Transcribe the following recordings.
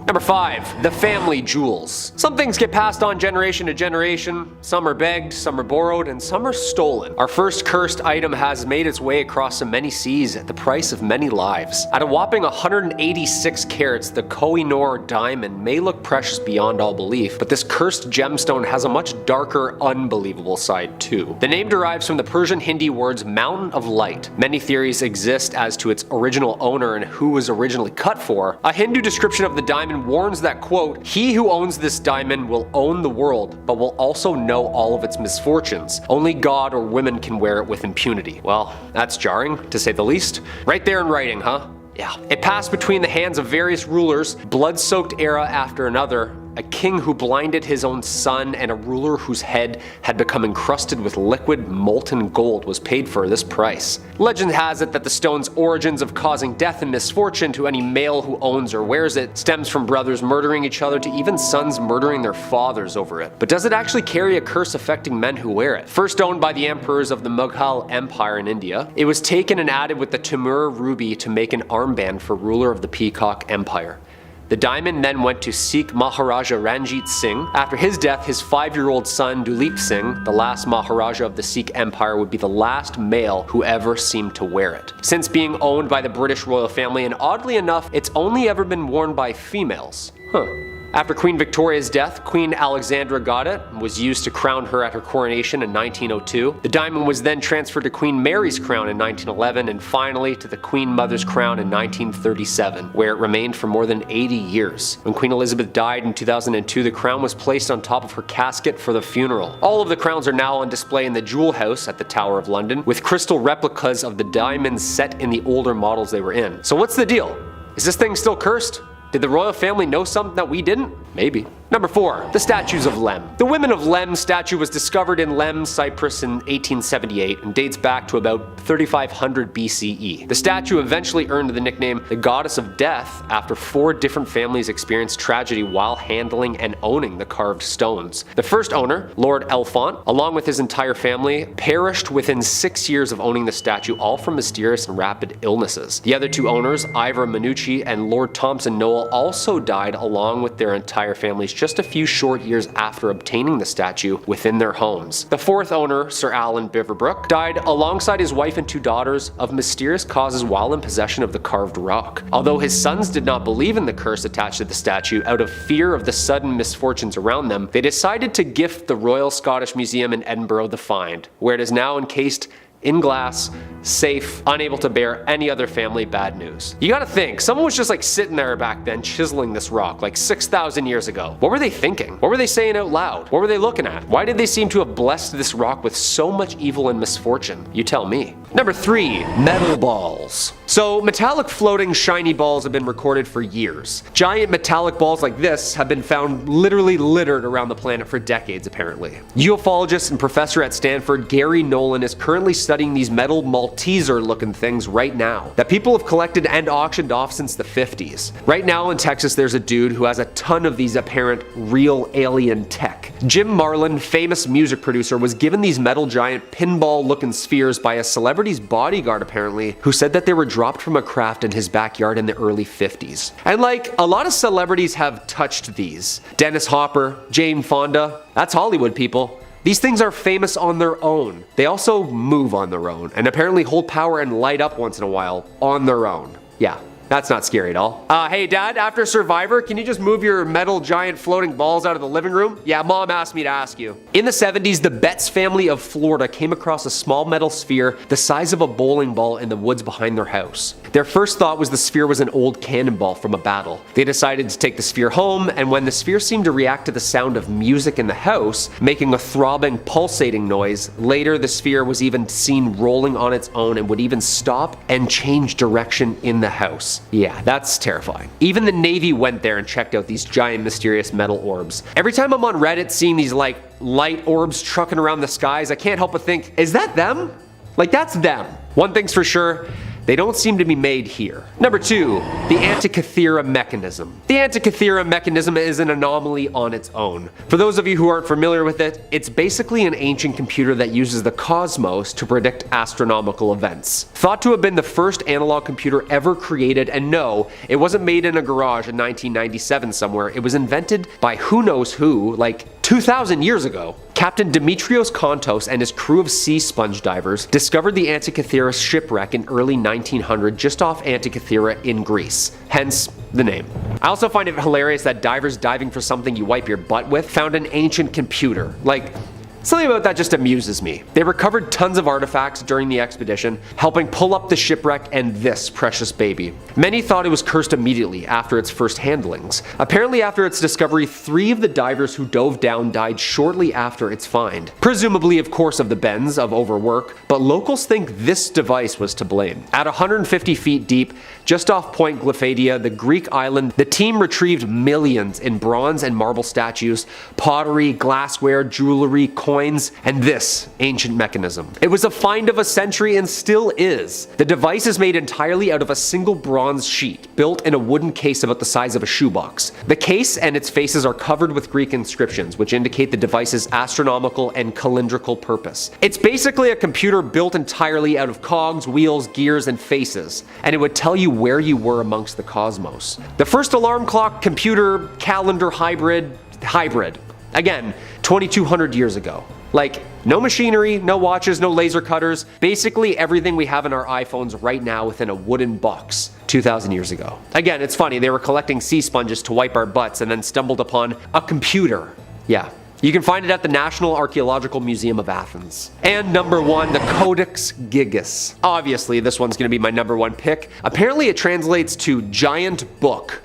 Number 5. The family jewels. Some things get passed on generation to generation. Some are begged, some are borrowed, and some are stolen. Our first cursed item has made its way across so many seas at the price of many lives. At a whopping 186 carats, the Koh-i-Noor diamond may look precious beyond all belief, but this cursed gemstone has a much darker, unbelievable side too. The name derives from the Persian Hindi words Mountain of Light. Many theories exist as to its original owner and who was originally cut for. A Hindu description of the diamond warns that, quote, "He who owns this diamond will own the world, but will also know all of its misfortunes. Only God or women can wear it with impunity." Well, that's jarring, to say the least. Right there in writing, huh? Yeah. It passed between the hands of various rulers, blood-soaked era after another, a king who blinded his own son, and a ruler whose head had become encrusted with liquid molten gold was paid for this price. Legend has it that the stone's origins of causing death and misfortune to any male who owns or wears it stems from brothers murdering each other to even sons murdering their fathers over it. But does it actually carry a curse affecting men who wear it? First owned by the emperors of the Mughal Empire in India, it was taken and added with the Timur ruby to make an armband for ruler of the Peacock Empire. The diamond then went to Sikh Maharaja Ranjit Singh. After his death, his 5-year-old son Duleep Singh, the last Maharaja of the Sikh Empire, would be the last male who ever seemed to wear it. Since being owned by the British royal family, and oddly enough, it's only ever been worn by females. After Queen Victoria's death, Queen Alexandra got it and was used to crown her at her coronation in 1902. The diamond was then transferred to Queen Mary's crown in 1911 and finally to the Queen Mother's crown in 1937, where it remained for more than 80 years. When Queen Elizabeth died in 2002, the crown was placed on top of her casket for the funeral. All of the crowns are now on display in the Jewel House at the Tower of London, with crystal replicas of the diamonds set in the older models they were in. So what's the deal? Is this thing still cursed? Did the royal family know something that we didn't? Maybe. Number 4. The statues of Lem. The Women of Lem statue was discovered in Lem, Cyprus in 1878 and dates back to about 3500 BCE. The statue eventually earned the nickname the Goddess of Death after 4 different families experienced tragedy while handling and owning the carved stones. The first owner, Lord Elfont, along with his entire family, perished within 6 years of owning the statue, all from mysterious and rapid illnesses. The other 2 owners, Ivor Minucci and Lord Thompson Noel, also died along with their entire families just a few short years after obtaining the statue within their homes. The 4th owner, Sir Alan Beaverbrook, died alongside his wife and 2 daughters of mysterious causes while in possession of the carved rock. Although his sons did not believe in the curse attached to the statue, out of fear of the sudden misfortunes around them, they decided to gift the Royal Scottish Museum in Edinburgh the find, where it is now encased in glass, safe, unable to bear any other family bad news. You gotta think, someone was just like sitting there back then chiseling this rock like 6,000 years ago. What were they thinking? What were they saying out loud? What were they looking at? Why did they seem to have blessed this rock with so much evil and misfortune? You tell me. Number 3. Metal balls. So metallic floating shiny balls have been recorded for years. Giant metallic balls like this have been found literally littered around the planet for decades apparently. Ufologist and professor at Stanford Gary Nolan is currently studying these metal Malteser looking things right now that people have collected and auctioned off since the 50s. Right now in Texas there's a dude who has a ton of these apparent real alien tech. Jim Marlin, famous music producer, was given these metal giant pinball looking spheres by a celebrity's bodyguard apparently, who said that they were dropped from a craft in his backyard in the early 50s. And like, a lot of celebrities have touched these. Dennis Hopper, Jane Fonda, that's Hollywood people. These things are famous on their own. They also move on their own, and apparently hold power and light up once in a while on their own. Yeah. That's not scary at all. Hey dad, after Survivor, can you just move your metal giant floating balls out of the living room? Yeah, mom asked me to ask you. In the 70s, the Betts family of Florida came across a small metal sphere the size of a bowling ball in the woods behind their house. Their first thought was the sphere was an old cannonball from a battle. They decided to take the sphere home, and when the sphere seemed to react to the sound of music in the house, making a throbbing, pulsating noise, later the sphere was even seen rolling on its own and would even stop and change direction in the house. Yeah, that's terrifying. Even the Navy went there and checked out these giant mysterious metal orbs. Every time I'm on Reddit seeing these like light orbs trucking around the skies, I can't help but think, is that them? Like, that's them. One thing's for sure, they don't seem to be made here. Number 2, the Antikythera mechanism. The Antikythera mechanism is an anomaly on its own. For those of you who aren't familiar with it, it's basically an ancient computer that uses the cosmos to predict astronomical events. Thought to have been the first analog computer ever created, and no, it wasn't made in a garage in 1997 somewhere. It was invented by who knows who, like 2,000 years ago. Captain Dimitrios Kontos and his crew of sea sponge divers discovered the Antikythera shipwreck in early 1900 just off Antikythera in Greece, hence the name. I also find it hilarious that divers diving for something you wipe your butt with found an ancient computer. Like, something about that just amuses me. They recovered tons of artifacts during the expedition, helping pull up the shipwreck and this precious baby. Many thought it was cursed immediately after its first handlings. Apparently after its discovery, 3 of the divers who dove down died shortly after its find. Presumably of course of the bends, of overwork, but locals think this device was to blame. At 150 feet deep, just off Point Glyphadia, the Greek island, the team retrieved millions in bronze and marble statues, pottery, glassware, jewelry, coins, and this ancient mechanism. It was a find of a century and still is. The device is made entirely out of a single bronze sheet, built in a wooden case about the size of a shoebox. The case and its faces are covered with Greek inscriptions, which indicate the device's astronomical and calendrical purpose. It's basically a computer built entirely out of cogs, wheels, gears, and faces, and it would tell you where you were amongst the cosmos. The first alarm clock, computer, calendar hybrid. Again, 2200 years ago. Like, no machinery, no watches, no laser cutters, basically everything we have in our iPhones right now within a wooden box 2,000 years ago. Again, it's funny, they were collecting sea sponges to wipe our butts and then stumbled upon a computer. Yeah. You can find it at the National Archaeological Museum of Athens. And number 1, the Codex Gigas. Obviously, this one's gonna be my number 1 pick. Apparently it translates to giant book,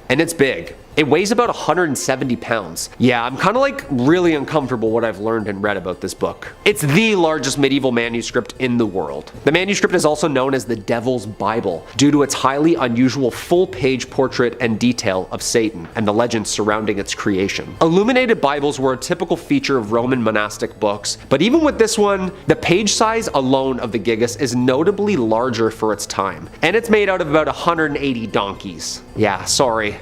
and it's big. It weighs about 170 pounds. Yeah, I'm kind of like really uncomfortable what I've learned and read about this book. It's the largest medieval manuscript in the world. The manuscript is also known as the Devil's Bible due to its highly unusual full-page portrait and detail of Satan and the legends surrounding its creation. Illuminated Bibles were a typical feature of Roman monastic books, but even with this one, the page size alone of the Gigas is notably larger for its time, and it's made out of about 180 donkeys. Yeah, sorry.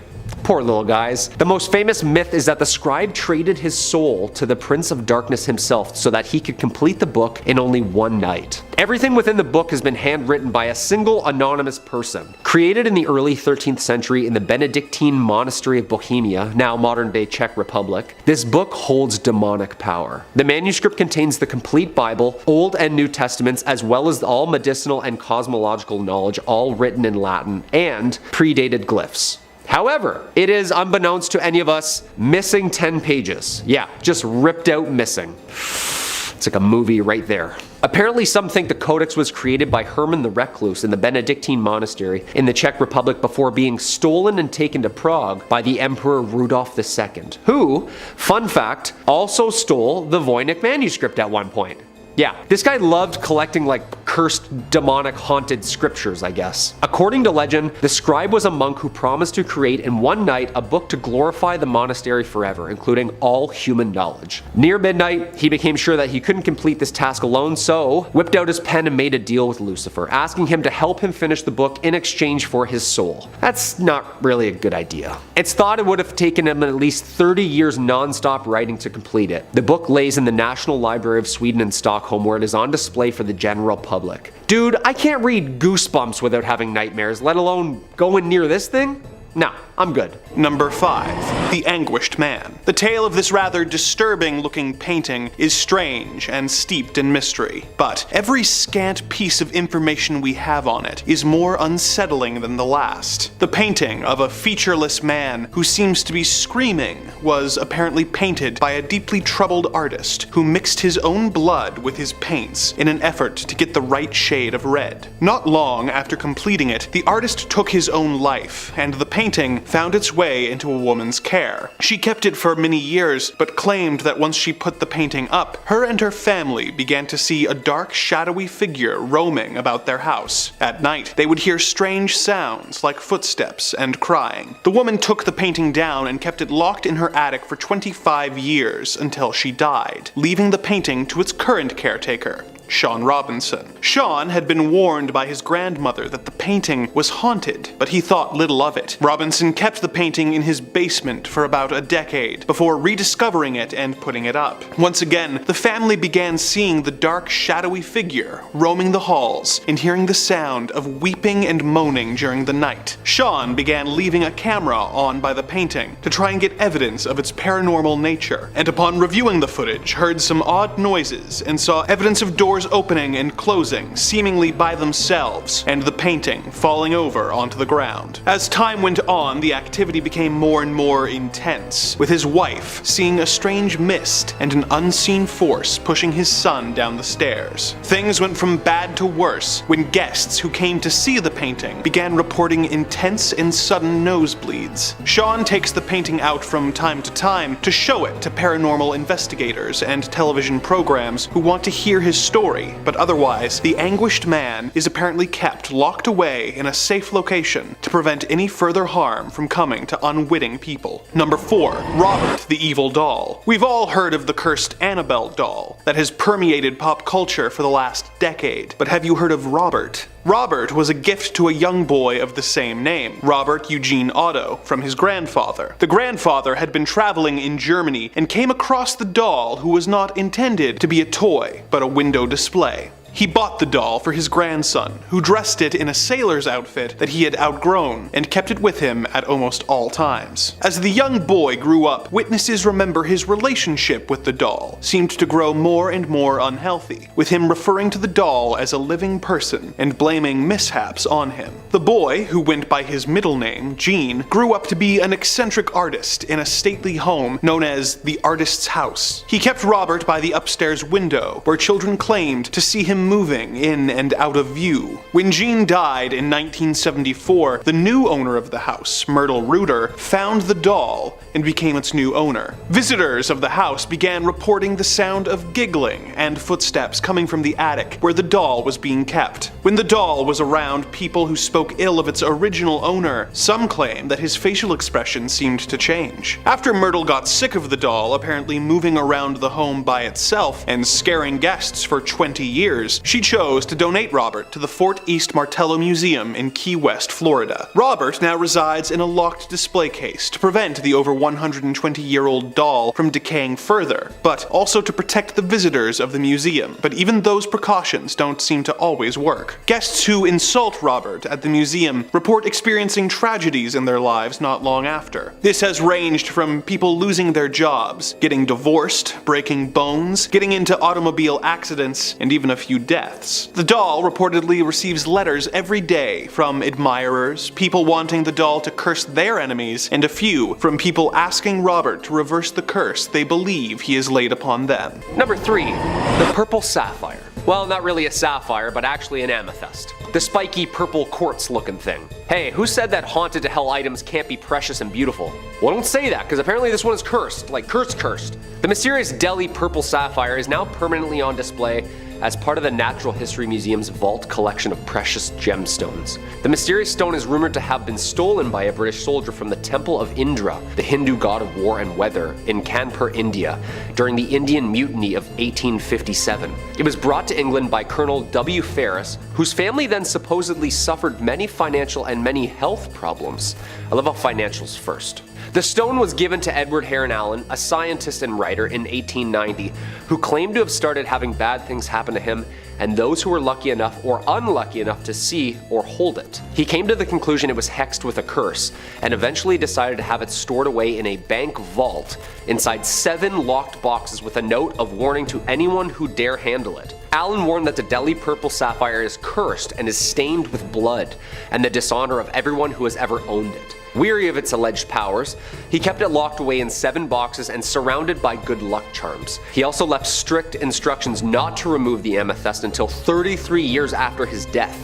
Poor little guys. The most famous myth is that the scribe traded his soul to the Prince of Darkness himself so that he could complete the book in only one night. Everything within the book has been handwritten by a single anonymous person. Created in the early 13th century in the Benedictine monastery of Bohemia, now modern-day Czech Republic, this book holds demonic power. The manuscript contains the complete Bible, Old and New Testaments, as well as all medicinal and cosmological knowledge, all written in Latin, and predated glyphs. However, it is, unbeknownst to any of us, missing 10 pages. Yeah, just ripped out missing. It's like a movie right there. Apparently some think the Codex was created by Herman the Recluse in the Benedictine monastery in the Czech Republic before being stolen and taken to Prague by the Emperor Rudolf II, who, fun fact, also stole the Voynich manuscript at one point. Yeah, this guy loved collecting like cursed, demonic, haunted scriptures, I guess. According to legend, the scribe was a monk who promised to create in one night a book to glorify the monastery forever, including all human knowledge. Near midnight, he became sure that he couldn't complete this task alone, so whipped out his pen and made a deal with Lucifer, asking him to help him finish the book in exchange for his soul. That's not really a good idea. It's thought it would have taken him at least 30 years non-stop writing to complete it. The book lays in the National Library of Sweden in Stockholm, where it is on display for the general public. Dude, I can't read Goosebumps without having nightmares, let alone going near this thing? Nah, I'm good. Number 5. The Anguished Man. The tale of this rather disturbing looking painting is strange and steeped in mystery, but every scant piece of information we have on it is more unsettling than the last. The painting of a featureless man who seems to be screaming was apparently painted by a deeply troubled artist who mixed his own blood with his paints in an effort to get the right shade of red. Not long after completing it, the artist took his own life, and the painting found its way into a woman's care. She kept it for many years, but claimed that once she put the painting up, her and her family began to see a dark, shadowy figure roaming about their house. At night, they would hear strange sounds like footsteps and crying. The woman took the painting down and kept it locked in her attic for 25 years until she died, leaving the painting to its current caretaker. Sean Robinson. Sean had been warned by his grandmother that the painting was haunted, but he thought little of it. Robinson kept the painting in his basement for about a decade before rediscovering it and putting it up. Once again, the family began seeing the dark, shadowy figure roaming the halls and hearing the sound of weeping and moaning during the night. Sean began leaving a camera on by the painting to try and get evidence of its paranormal nature, and upon reviewing the footage, heard some odd noises and saw evidence of doors opening and closing seemingly by themselves, and the painting falling over onto the ground. As time went on, the activity became more and more intense, with his wife seeing a strange mist and an unseen force pushing his son down the stairs. Things went from bad to worse when guests who came to see the painting began reporting intense and sudden nosebleeds. Sean takes the painting out from time to time to show it to paranormal investigators and television programs who want to hear his story, but otherwise, the anguished man is apparently kept locked away in a safe location to prevent any further harm from coming to unwitting people. Number 4. Robert the Evil Doll. We've all heard of the cursed Annabelle doll that has permeated pop culture for the last decade, but have you heard of Robert? Robert was a gift to a young boy of the same name, Robert Eugene Otto, from his grandfather. The grandfather had been traveling in Germany and came across the doll, who was not intended to be a toy, but a window display. He bought the doll for his grandson, who dressed it in a sailor's outfit that he had outgrown and kept it with him at almost all times. As the young boy grew up, witnesses remember his relationship with the doll seemed to grow more and more unhealthy, with him referring to the doll as a living person and blaming mishaps on him. The boy, who went by his middle name, Gene, grew up to be an eccentric artist in a stately home known as the Artist's House. He kept Robert by the upstairs window, where children claimed to see him moving in and out of view. When Gene died in 1974, the new owner of the house, Myrtle Reuter, found the doll and became its new owner. Visitors of the house began reporting the sound of giggling and footsteps coming from the attic where the doll was being kept. When the doll was around people who spoke ill of its original owner, some claim that his facial expression seemed to change. After Myrtle got sick of the doll apparently moving around the home by itself and scaring guests for 20 years, she chose to donate Robert to the Fort East Martello Museum in Key West, Florida. Robert now resides in a locked display case to prevent the over 120-year-old doll from decaying further, but also to protect the visitors of the museum. But even those precautions don't seem to always work. Guests who insult Robert at the museum report experiencing tragedies in their lives not long after. This has ranged from people losing their jobs, getting divorced, breaking bones, getting into automobile accidents, and even a few deaths. The doll reportedly receives letters every day from admirers, people wanting the doll to curse their enemies, and a few from people asking Robert to reverse the curse they believe he has laid upon them. Number 3. The Purple Sapphire. Well, not really a sapphire, but actually an amethyst. The spiky purple quartz looking thing. Hey, who said that haunted to hell items can't be precious and beautiful? Well, don't say that, because apparently this one is cursed, like cursed. The mysterious Delhi Purple Sapphire is now permanently on display as part of the Natural History Museum's vault collection of precious gemstones. The mysterious stone is rumored to have been stolen by a British soldier from the Temple of Indra, the Hindu god of war and weather, in Kanpur, India, during the Indian Mutiny of 1857. It was brought to England by Colonel W. Ferris, whose family then supposedly suffered many financial and many health problems. I love how financials first. The stone was given to Edward Heron Allen, a scientist and writer, in 1890, who claimed to have started having bad things happen to him and those who were lucky enough or unlucky enough to see or hold it. He came to the conclusion it was hexed with a curse, and eventually decided to have it stored away in a bank vault inside 7 locked boxes with a note of warning to anyone who dare handle it. Allen warned that the Delhi Purple Sapphire is cursed and is stained with blood and the dishonor of everyone who has ever owned it. Weary of its alleged powers, he kept it locked away in 7 boxes and surrounded by good luck charms. He also left strict instructions not to remove the amethyst until 33 years after his death.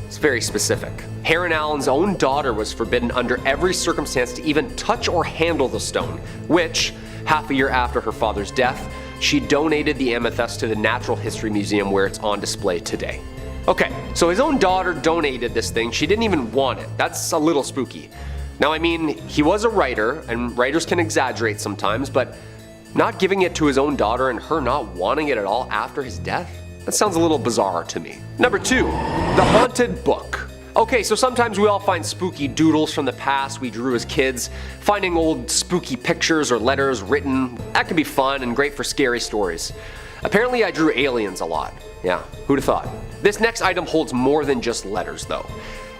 It's very specific. Heron Allen's own daughter was forbidden under every circumstance to even touch or handle the stone, which, half a year after her father's death, she donated the amethyst to the Natural History Museum, where it's on display today. Okay, so his own daughter donated this thing. She didn't even want it. That's a little spooky. Now, I mean, he was a writer, and writers can exaggerate sometimes, but not giving it to his own daughter and her not wanting it at all after his death? That sounds a little bizarre to me. Number 2, the haunted book. Okay, so sometimes we all find spooky doodles from the past we drew as kids. Finding old spooky pictures or letters written, that can be fun and great for scary stories. Apparently I drew aliens a lot. Yeah, who'd have thought? This next item holds more than just letters though.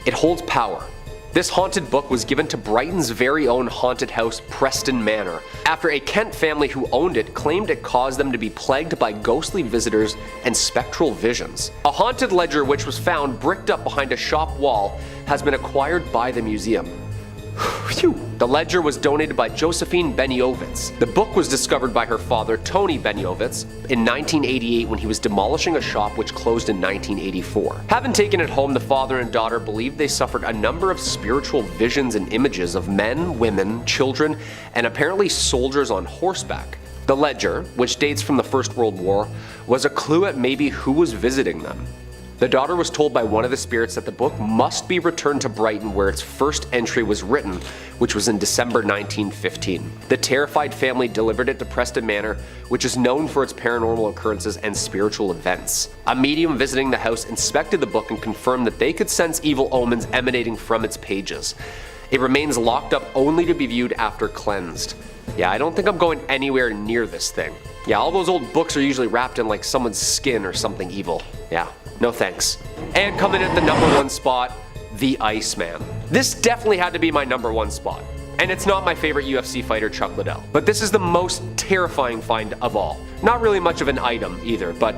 It holds power. This haunted book was given to Brighton's very own haunted house, Preston Manor, after a Kent family who owned it claimed it caused them to be plagued by ghostly visitors and spectral visions. A haunted ledger which was found bricked up behind a shop wall has been acquired by the museum. Phew. The ledger was donated by Josephine Beniovitz. The book was discovered by her father, Tony Beniovitz, in 1988 when he was demolishing a shop which closed in 1984. Having taken it home, the father and daughter believed they suffered a number of spiritual visions and images of men, women, children, and apparently soldiers on horseback. The ledger, which dates from the First World War, was a clue at maybe who was visiting them. The daughter was told by one of the spirits that the book must be returned to Brighton where its first entry was written, which was in December 1915. The terrified family delivered it to Preston Manor, which is known for its paranormal occurrences and spiritual events. A medium visiting the house inspected the book and confirmed that they could sense evil omens emanating from its pages. It remains locked up only to be viewed after cleansed. Yeah, I don't think I'm going anywhere near this thing. Yeah, all those old books are usually wrapped in like someone's skin or something evil. Yeah. No thanks. And coming at the number 1 spot, the Iceman. This definitely had to be my number 1 spot. And it's not my favorite UFC fighter, Chuck Liddell. But this is the most terrifying find of all. Not really much of an item either, but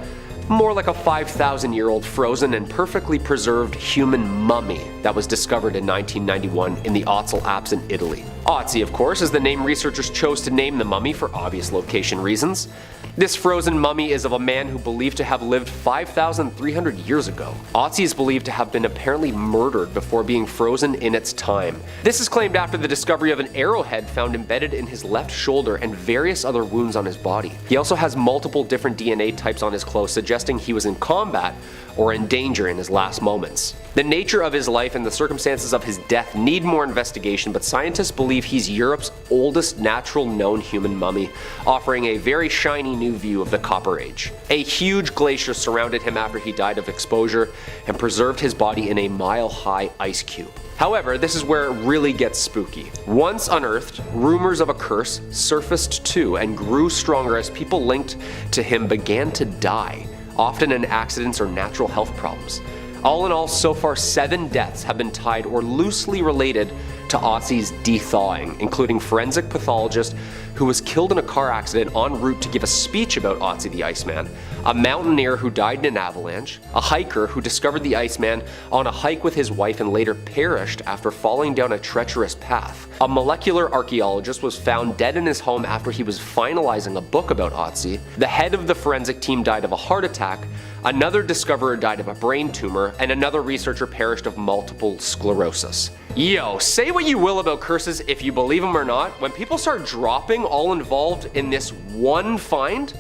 more like a 5,000-year-old frozen and perfectly preserved human mummy that was discovered in 1991 in the Otsi Alps in Italy. Otsi, of course, is the name researchers chose to name the mummy for obvious location reasons. This frozen mummy is of a man who believed to have lived 5,300 years ago. Otsi is believed to have been apparently murdered before being frozen in its time. This is claimed after the discovery of an arrowhead found embedded in his left shoulder and various other wounds on his body. He also has multiple different DNA types on his clothes, suggesting he was in combat or in danger in his last moments. The nature of his life and the circumstances of his death need more investigation, but scientists believe he's Europe's oldest natural known human mummy, offering a very shiny new view of the Copper Age. A huge glacier surrounded him after he died of exposure and preserved his body in a mile-high ice cube. However, this is where it really gets spooky. Once unearthed, rumors of a curse surfaced too and grew stronger as people linked to him began to die, often in accidents or natural health problems. All in all, so far 7 deaths have been tied or loosely related to Otsi's de-thawing, including forensic pathologist who was killed in a car accident en route to give a speech about Otsi the Iceman, a mountaineer who died in an avalanche, a hiker who discovered the Iceman on a hike with his wife and later perished after falling down a treacherous path. A molecular archaeologist was found dead in his home after he was finalizing a book about Otsi. The head of the forensic team died of a heart attack, another discoverer died of a brain tumor, and another researcher perished of multiple sclerosis. Yo, say what you will about curses if you believe them or not, when people start dropping all involved in this one find,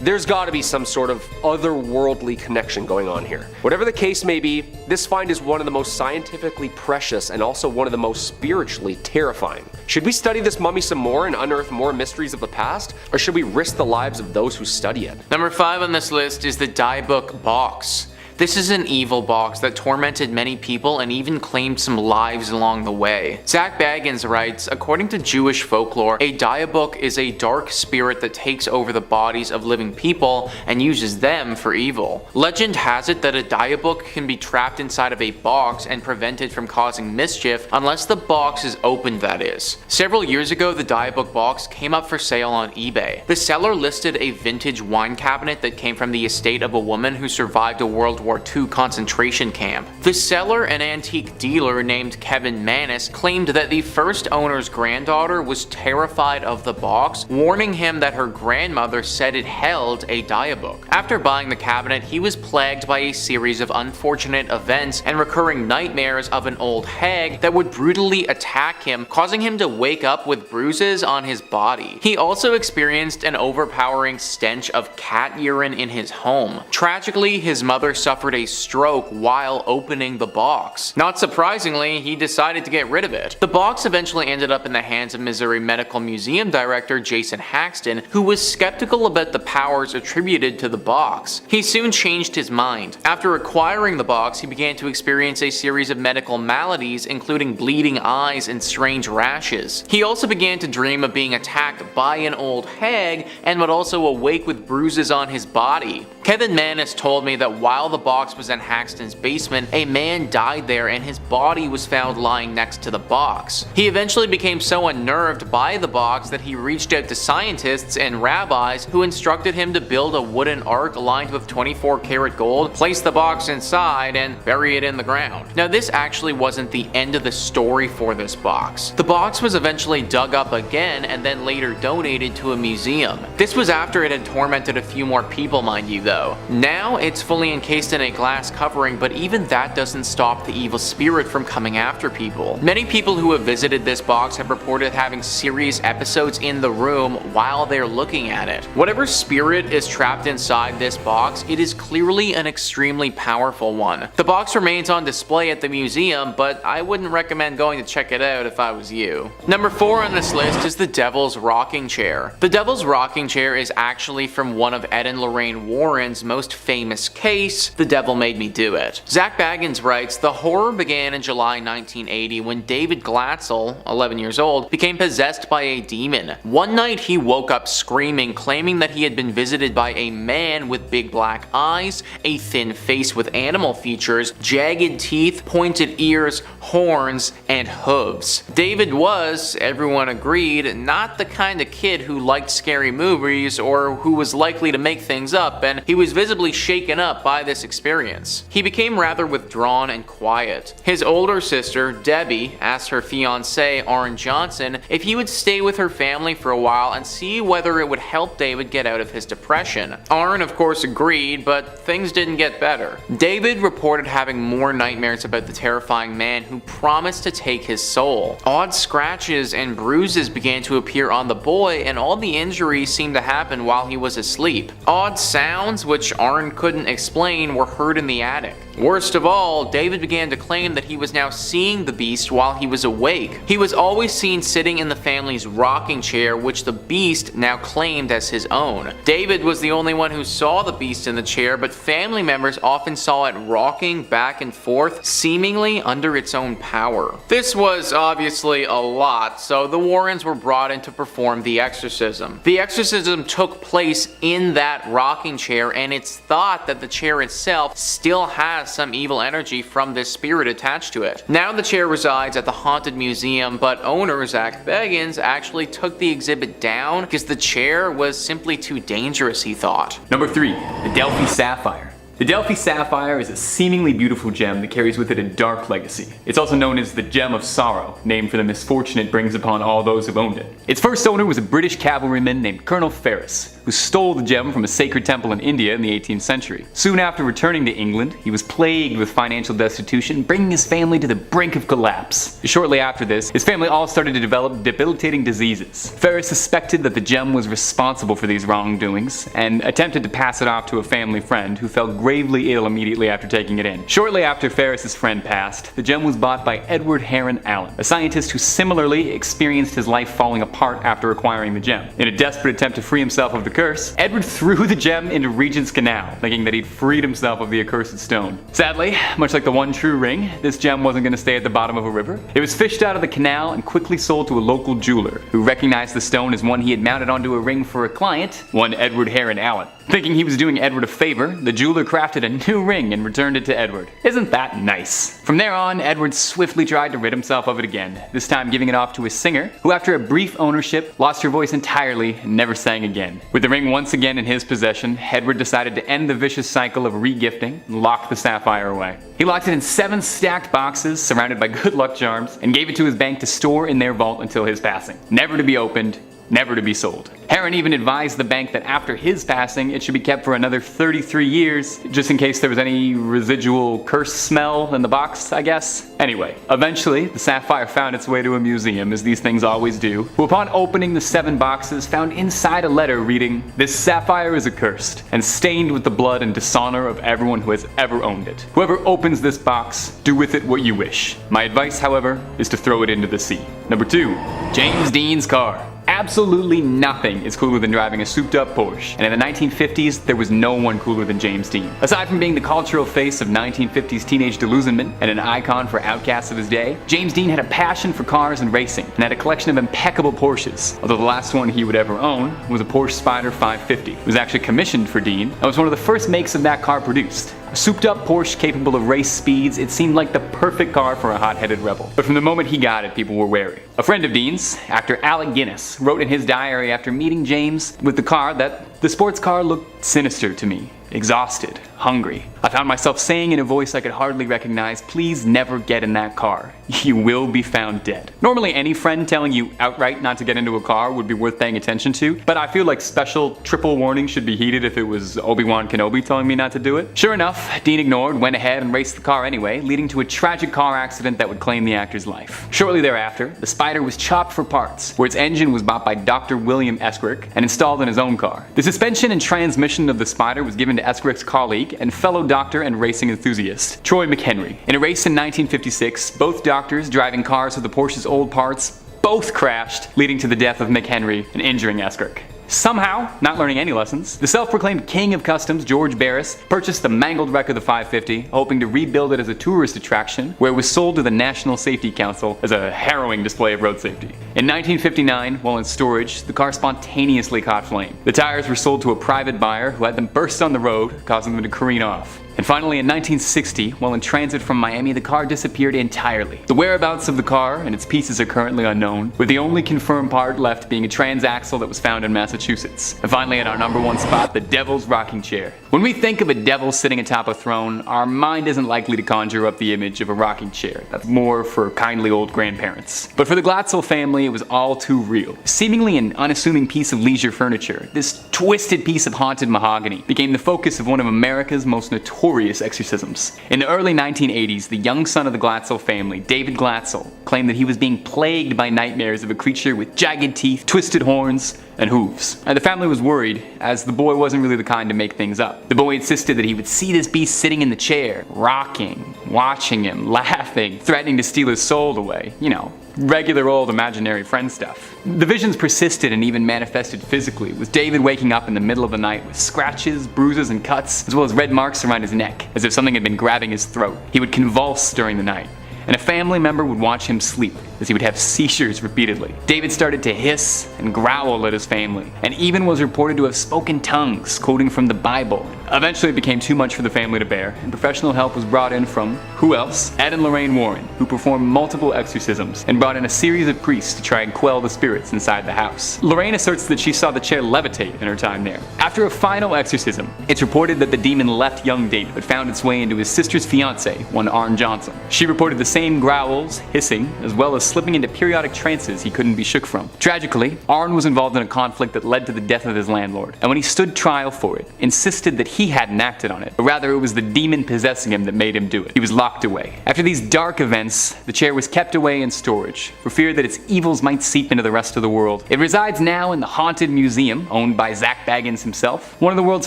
there's gotta be some sort of otherworldly connection going on here. Whatever the case may be, this find is one of the most scientifically precious and also one of the most spiritually terrifying. Should we study this mummy some more and unearth more mysteries of the past, or should we risk the lives of those who study it? Number 5 on this list is the Dibbuk Box. This is an evil box that tormented many people and even claimed some lives along the way. Zach Baggins writes, according to Jewish folklore, a Dibbuk is a dark spirit that takes over the bodies of living people and uses them for evil. Legend has it that a Dibbuk can be trapped inside of a box and prevented from causing mischief unless the box is opened, that is. Several years ago, the Dibbuk box came up for sale on eBay. The seller listed a vintage wine cabinet that came from the estate of a woman who survived a World War II concentration camp. The seller, an antique dealer named Kevin Manis, claimed that the first owner's granddaughter was terrified of the box, warning him that her grandmother said it held a Dibbuk. After buying the cabinet, he was plagued by a series of unfortunate events and recurring nightmares of an old hag that would brutally attack him, causing him to wake up with bruises on his body. He also experienced an overpowering stench of cat urine in his home. Tragically, his mother suffered suffered a stroke while opening the box. Not surprisingly, he decided to get rid of it. The box eventually ended up in the hands of Missouri Medical Museum director Jason Haxton, who was skeptical about the powers attributed to the box. He soon changed his mind. After acquiring the box, he began to experience a series of medical maladies, including bleeding eyes and strange rashes. He also began to dream of being attacked by an old hag and would also awake with bruises on his body. Kevin Mannis told me that while the box was in Haxton's basement, a man died there and his body was found lying next to the box. He eventually became so unnerved by the box that he reached out to scientists and rabbis who instructed him to build a wooden ark lined with 24 karat gold, place the box inside, and bury it in the ground. Now, this actually wasn't the end of the story for this box. The box was eventually dug up again and then later donated to a museum. This was after it had tormented a few more people, mind you, though. Now it's fully encased in a glass covering, but even that doesn't stop the evil spirit from coming after people. Many people who have visited this box have reported having serious episodes in the room while they're looking at it. Whatever spirit is trapped inside this box, it is clearly an extremely powerful one. The box remains on display at the museum, but I wouldn't recommend going to check it out if I was you. Number 4 on this list is the Devil's Rocking Chair. The Devil's Rocking Chair is actually from one of Ed and Lorraine Warren's most famous case, The Devil Made Me Do It. Zach Baggins writes, the horror began in July 1980 when David Glatzel, 11 years old, became possessed by a demon. One night he woke up screaming, claiming that he had been visited by a man with big black eyes, a thin face with animal features, jagged teeth, pointed ears, horns, and hooves. David was, everyone agreed, not the kind of kid who liked scary movies or who was likely to make things up, and he was visibly shaken up by this experience. He became rather withdrawn and quiet. His older sister, Debbie, asked her fiancé, Arn Johnson, if he would stay with her family for a while and see whether it would help David get out of his depression. Arn, of course, agreed, but things didn't get better. David reported having more nightmares about the terrifying man who promised to take his soul. Odd scratches and bruises began to appear on the boy, and all the injuries seemed to happen while he was asleep. Odd sounds, which Arn couldn't explain, were heard in the attic. Worst of all, David began to claim that he was now seeing the beast while he was awake. He was always seen sitting in the family's rocking chair, which the beast now claimed as his own. David was the only one who saw the beast in the chair, but family members often saw it rocking back and forth, seemingly under its own power. This was obviously a lot, so the Warrens were brought in to perform the exorcism. The exorcism took place in that rocking chair, and it's thought that the chair itself still has some evil energy from this spirit attached to it. Now the chair resides at the Haunted Museum, but owner Zach Baggins actually took the exhibit down because the chair was simply too dangerous, he thought. Number 3. The Delhi Sapphire. The Delhi Sapphire is a seemingly beautiful gem that carries with it a dark legacy. It's also known as the Gem of Sorrow, named for the misfortune it brings upon all those who've owned it. Its first owner was a British cavalryman named Colonel Ferris, who stole the gem from a sacred temple in India in the 18th century. Soon after returning to England, he was plagued with financial destitution, bringing his family to the brink of collapse. Shortly after this, his family all started to develop debilitating diseases. Ferris suspected that the gem was responsible for these wrongdoings, and attempted to pass it off to a family friend who fell gravely ill immediately after taking it in. Shortly after Ferris's friend passed, the gem was bought by Edward Heron Allen, a scientist who similarly experienced his life falling apart after acquiring the gem. In a desperate attempt to free himself of the curse, Edward threw the gem into Regent's Canal, thinking that he'd freed himself of the accursed stone. Sadly, much like the one true ring, this gem wasn't going to stay at the bottom of a river. It was fished out of the canal and quickly sold to a local jeweler, who recognized the stone as one he had mounted onto a ring for a client, one Edward Heron Allen. Thinking he was doing Edward a favor, the jeweler crafted a new ring and returned it to Edward. Isn't that nice? From there on, Edward swiftly tried to rid himself of it again, this time giving it off to a singer, who after a brief ownership, lost her voice entirely and never sang again. With the ring once again in his possession, Edward decided to end the vicious cycle of regifting and lock the sapphire away. He locked it in 7 stacked boxes surrounded by good luck charms, and gave it to his bank to store in their vault until his passing, never to be opened never to be sold. Heron even advised the bank that after his passing, it should be kept for another 33 years, just in case there was any residual curse smell in the box, I guess. Anyway, eventually, the sapphire found its way to a museum, as these things always do, who upon opening the 7 boxes found inside a letter reading, "This sapphire is accursed, and stained with the blood and dishonor of everyone who has ever owned it. Whoever opens this box, do with it what you wish. My advice, however, is to throw it into the sea." Number 2. James Dean's car. Absolutely nothing is cooler than driving a souped-up Porsche, and in the 1950s, there was no one cooler than James Dean. Aside from being the cultural face of 1950s teenage delusionment and an icon for outcasts of his day, James Dean had a passion for cars and racing, and had a collection of impeccable Porsches, although the last one he would ever own was a Porsche Spyder 550. It was actually commissioned for Dean, and was one of the first makes of that car produced. A souped-up Porsche capable of race speeds, it seemed like the perfect car for a hot-headed rebel. But from the moment he got it, people were wary. A friend of Dean's, actor Alec Guinness, wrote in his diary after meeting James with the car that the sports car looked sinister to me. Exhausted, hungry. I found myself saying in a voice I could hardly recognize, "Please never get in that car. You will be found dead." Normally any friend telling you outright not to get into a car would be worth paying attention to, but I feel like special triple warning should be heeded if it was Obi-Wan Kenobi telling me not to do it. Sure enough, Dean ignored, went ahead and raced the car anyway, leading to a tragic car accident that would claim the actor's life. Shortly thereafter, the Spyder was chopped for parts, where its engine was bought by Dr. William Escrick and installed in his own car. The suspension and transmission of the Spyder was given to Escrick's colleague and fellow doctor and racing enthusiast, Troy McHenry. In a race in 1956, both doctors driving cars with the Porsche's old parts both crashed, leading to the death of McHenry and injuring Escrick. Somehow, not learning any lessons, the self-proclaimed king of customs, George Barris, purchased the mangled wreck of the 550, hoping to rebuild it as a tourist attraction, where it was sold to the National Safety Council as a harrowing display of road safety. In 1959, while in storage, the car spontaneously caught flame. The tires were sold to a private buyer who had them burst on the road, causing them to careen off. And finally, in 1960, while in transit from Miami, the car disappeared entirely. The whereabouts of the car and its pieces are currently unknown, with the only confirmed part left being a transaxle that was found in Massachusetts. And finally, at our number 1 spot, the Devil's Rocking Chair. When we think of a devil sitting atop a throne, our mind isn't likely to conjure up the image of a rocking chair. That's more for kindly old grandparents. But for the Glatzel family, it was all too real. Seemingly an unassuming piece of leisure furniture, this twisted piece of haunted mahogany became the focus of one of America's most notorious exorcisms. In the early 1980s, the young son of the Glatzel family, David Glatzel, claimed that he was being plagued by nightmares of a creature with jagged teeth, twisted horns, and hooves. And the family was worried, as the boy wasn't really the kind to make things up. The boy insisted that he would see this beast sitting in the chair, rocking, watching him, laughing, threatening to steal his soul away. You know, regular old imaginary friend stuff. The visions persisted and even manifested physically, with David waking up in the middle of the night with scratches, bruises, and cuts, as well as red marks around his neck, as if something had been grabbing his throat. He would convulse during the night, and a family member would watch him sleep, as he would have seizures repeatedly. David started to hiss and growl at his family, and even was reported to have spoken tongues, quoting from the Bible. Eventually it became too much for the family to bear, and professional help was brought in from, who else? Ed and Lorraine Warren, who performed multiple exorcisms, and brought in a series of priests to try and quell the spirits inside the house. Lorraine asserts that she saw the chair levitate in her time there. After a final exorcism, it's reported that the demon left young David, but found its way into his sister's fiance, one Arn Johnson. She reported the same growls, hissing, as well as slipping into periodic trances he couldn't be shook from. Tragically, Arn was involved in a conflict that led to the death of his landlord, and when he stood trial for it, insisted that he hadn't acted on it, but rather it was the demon possessing him that made him do it. He was locked away. After these dark events, the chair was kept away in storage, for fear that its evils might seep into the rest of the world. It resides now in the Haunted Museum, owned by Zak Bagans himself, one of the world's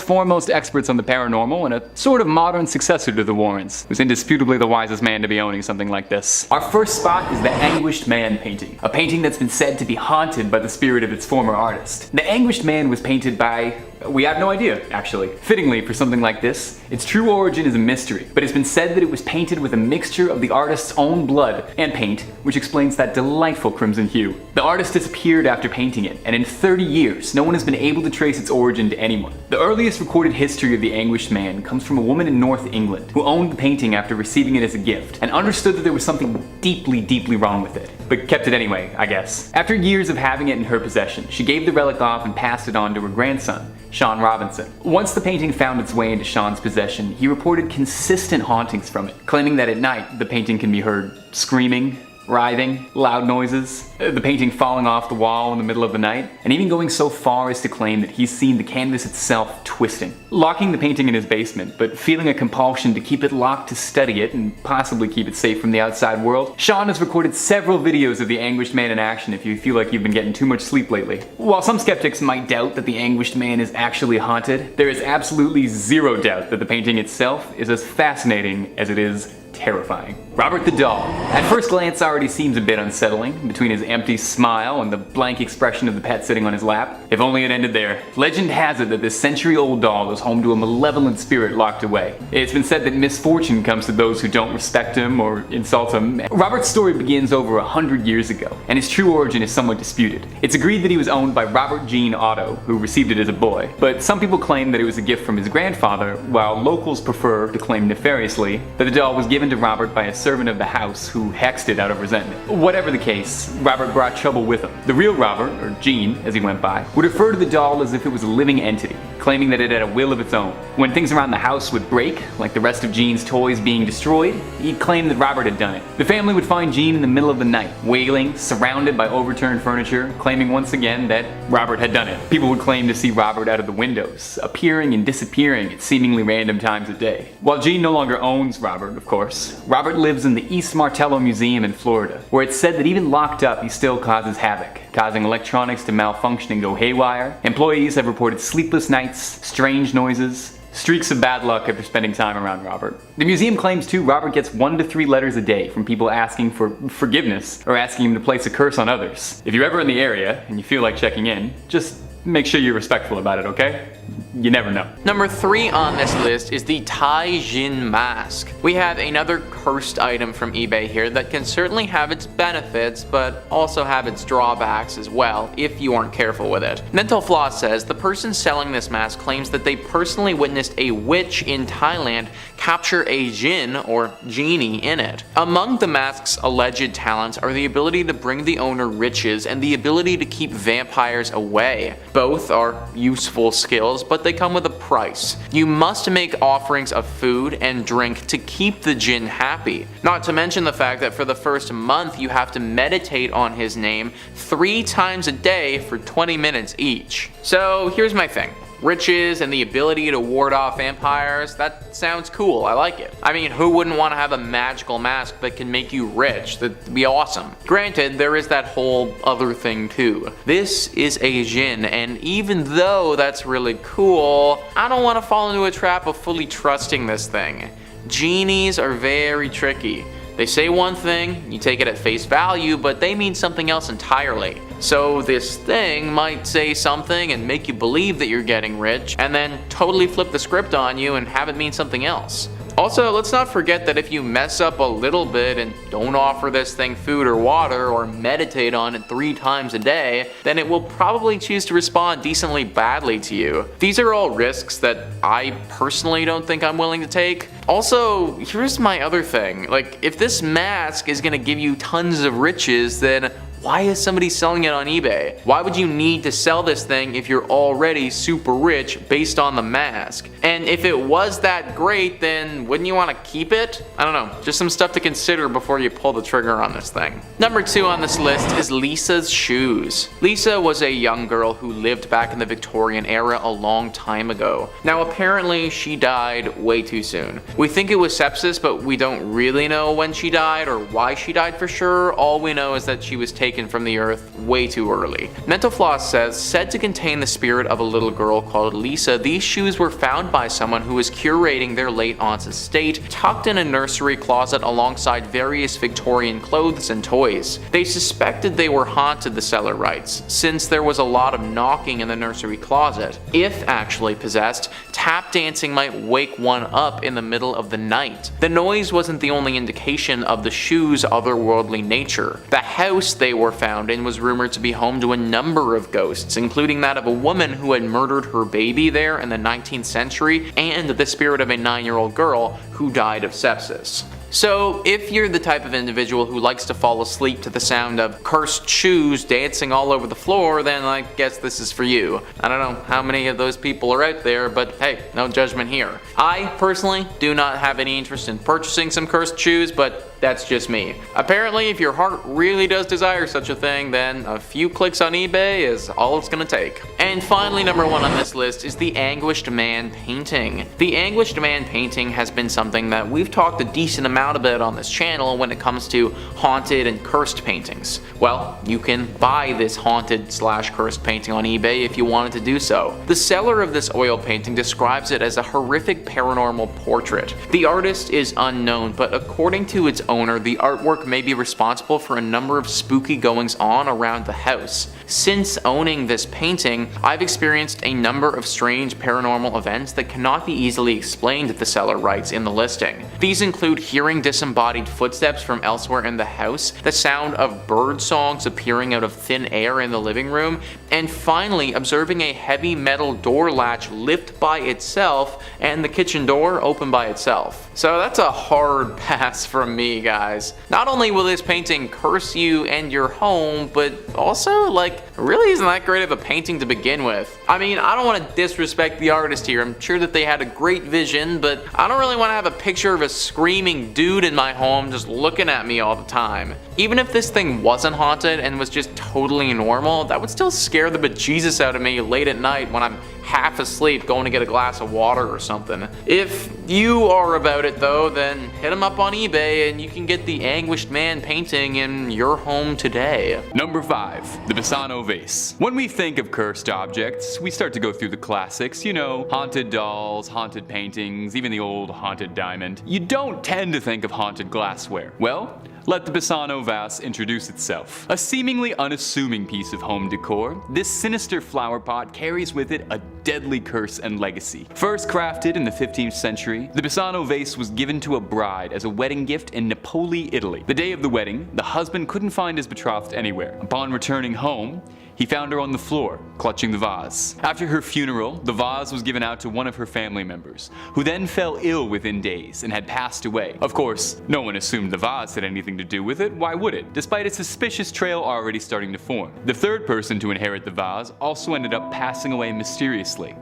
foremost experts on the paranormal, and a sort of modern successor to the Warrens, who's indisputably the wisest man to be owning something like this. Our first spot is the Anguished Man painting, a painting that's been said to be haunted by the spirit of its former artist. The Anguished Man was painted by, we have no idea, actually. Fittingly, for something like this, its true origin is a mystery, but it's been said that it was painted with a mixture of the artist's own blood and paint, which explains that delightful crimson hue. The artist disappeared after painting it, and in 30 years, no one has been able to trace its origin to anyone. The earliest recorded history of the Anguished Man comes from a woman in North England who owned the painting after receiving it as a gift, and understood that there was something deeply, deeply wrong with it, but kept it anyway, I guess. After years of having it in her possession, she gave the relic off and passed it on to her grandson, Sean Robinson. Once the painting found its way into Sean's possession, he reported consistent hauntings from it, claiming that at night the painting can be heard screaming, writhing, loud noises, the painting falling off the wall in the middle of the night, and even going so far as to claim that he's seen the canvas itself twisting. Locking the painting in his basement, but feeling a compulsion to keep it locked to study it and possibly keep it safe from the outside world, Sean has recorded several videos of the Anguished Man in action if you feel like you've been getting too much sleep lately. While some skeptics might doubt that the Anguished Man is actually haunted, there is absolutely zero doubt that the painting itself is as fascinating as it is terrifying. Robert the Doll. At first glance already seems a bit unsettling, between his empty smile and the blank expression of the pet sitting on his lap. If only it ended there. Legend has it that this century-old doll is home to a malevolent spirit locked away. It's been said that misfortune comes to those who don't respect him or insult him. Robert's story begins over 100 years ago, and his true origin is somewhat disputed. It's agreed that he was owned by Robert Jean Otto, who received it as a boy, but some people claim that it was a gift from his grandfather, while locals prefer to claim nefariously that the doll was given to Robert by a servant of the house who hexed it out of resentment. Whatever the case, Robert brought trouble with him. The real Robert, or Jean as he went by, would refer to the doll as if it was a living entity, claiming that it had a will of its own. When things around the house would break, like the rest of Jean's toys being destroyed, he'd claim that Robert had done it. The family would find Jean in the middle of the night, wailing, surrounded by overturned furniture, claiming once again that Robert had done it. People would claim to see Robert out of the windows, appearing and disappearing at seemingly random times of day. While Jean no longer owns Robert, of course, Robert lives in the East Martello Museum in Florida, where it's said that even locked up he still causes havoc, causing electronics to malfunction and go haywire. Employees have reported sleepless nights, strange noises, streaks of bad luck after spending time around Robert. The museum claims too Robert gets 1 to 3 letters a day from people asking for forgiveness or asking him to place a curse on others. If you're ever in the area and you feel like checking in, just make sure you're respectful about it, okay? You never know. Number 3 on this list is the Tai Jin mask. We have another cursed item from eBay here that can certainly have its benefits, but also have its drawbacks as well, if you aren't careful with it. Mental Floss says the person selling this mask claims that they personally witnessed a witch in Thailand capture a jinn, or genie, in it. Among the mask's alleged talents are the ability to bring the owner riches and the ability to keep vampires away. Both are useful skills, but they come with a price. You must make offerings of food and drink to keep the jinn happy. Not to mention the fact that for the first month you have to meditate on his name 3 times a day for 20 minutes each. So here's my thing. Riches and the ability to ward off vampires, that sounds cool, I like it. I mean, who wouldn't want to have a magical mask that can make you rich? That'd be awesome. Granted, there is that whole other thing too. This is a jinn, and even though that's really cool, I don't want to fall into a trap of fully trusting this thing. Genies are very tricky. They say one thing, you take it at face value, but they mean something else entirely. So this thing might say something and make you believe that you're getting rich, and then totally flip the script on you and have it mean something else. Also, let's not forget that if you mess up a little bit and don't offer this thing food or water or meditate on it 3 times a day, then it will probably choose to respond decently badly to you. These are all risks that I personally don't think I'm willing to take. Also, here's my other thing. Like, if this mask is gonna give you tons of riches, then why is somebody selling it on eBay? Why would you need to sell this thing if you're already super rich based on the mask? And if it was that great, then wouldn't you want to keep it? I don't know, just some stuff to consider before you pull the trigger on this thing. Number 2 on this list is Lisa's shoes. Lisa was a young girl who lived back in the Victorian era a long time ago. Now apparently she died way too soon. We think it was sepsis, but we don't really know when she died or why she died for sure. All we know is that she was taken from the earth way too early. Mental Floss says, said to contain the spirit of a little girl called Lisa, these shoes were found by someone who was curating their late aunt's estate, tucked in a nursery closet alongside various Victorian clothes and toys. They suspected they were haunted, the seller writes, since there was a lot of knocking in the nursery closet. If actually possessed, tap dancing might wake one up in the middle of the night. The noise wasn't the only indication of the shoes' otherworldly nature. The house they were found in was rumored to be home to a number of ghosts, including that of a woman who had murdered her baby there in the 19th century, and the spirit of a 9-year-old girl who died of sepsis. So if you're the type of individual who likes to fall asleep to the sound of cursed shoes dancing all over the floor, then I guess this is for you. I don't know how many of those people are out there, but hey, no judgment here. I personally do not have any interest in purchasing some cursed shoes, but that's just me. Apparently, if your heart really does desire such a thing, then a few clicks on eBay is all it's gonna take. And finally, number 1 on this list is the Anguished Man painting. The Anguished Man painting has been something that we've talked a decent amount about on this channel when it comes to haunted and cursed paintings. Well, you can buy this haunted / cursed painting on eBay if you wanted to do so. The seller of this oil painting describes it as a horrific paranormal portrait. The artist is unknown, but according to its owner, the artwork may be responsible for a number of spooky goings on around the house. Since owning this painting, I've experienced a number of strange paranormal events that cannot be easily explained, the seller writes in the listing. These include hearing disembodied footsteps from elsewhere in the house, the sound of bird songs appearing out of thin air in the living room, and finally observing a heavy metal door latch lift by itself and the kitchen door open by itself. So that's a hard pass from me, guys. Not only will this painting curse you and your home, but also, like, really isn't that great of a painting to begin with. I mean, I don't want to disrespect the artist here. I'm sure that they had a great vision, but I don't really want to have a picture of a screaming dude in my home just looking at me all the time. Even if this thing wasn't haunted and was just totally normal, that would still scare the bejesus out of me late at night when I'm half asleep going to get a glass of water or something. If you are about it though, then hit them up on eBay and you can get the Anguished Man painting in your home today. Number 5. The Bassano Vase. When we think of cursed objects, we start to go through the classics, you know, haunted dolls, haunted paintings, even the old haunted diamond. You don't tend to think of haunted glassware. Well, let the Bassano Vase introduce itself. A seemingly unassuming piece of home decor, this sinister flower pot carries with it a deadly curse and legacy. First crafted in the 15th century, the Bassano Vase was given to a bride as a wedding gift in Napoli, Italy. The day of the wedding, the husband couldn't find his betrothed anywhere. Upon returning home, he found her on the floor, clutching the vase. After her funeral, the vase was given out to one of her family members, who then fell ill within days and had passed away. Of course, no one assumed the vase had anything to do with it, why would it? Despite a suspicious trail already starting to form. The third person to inherit the vase also ended up passing away mysteriously.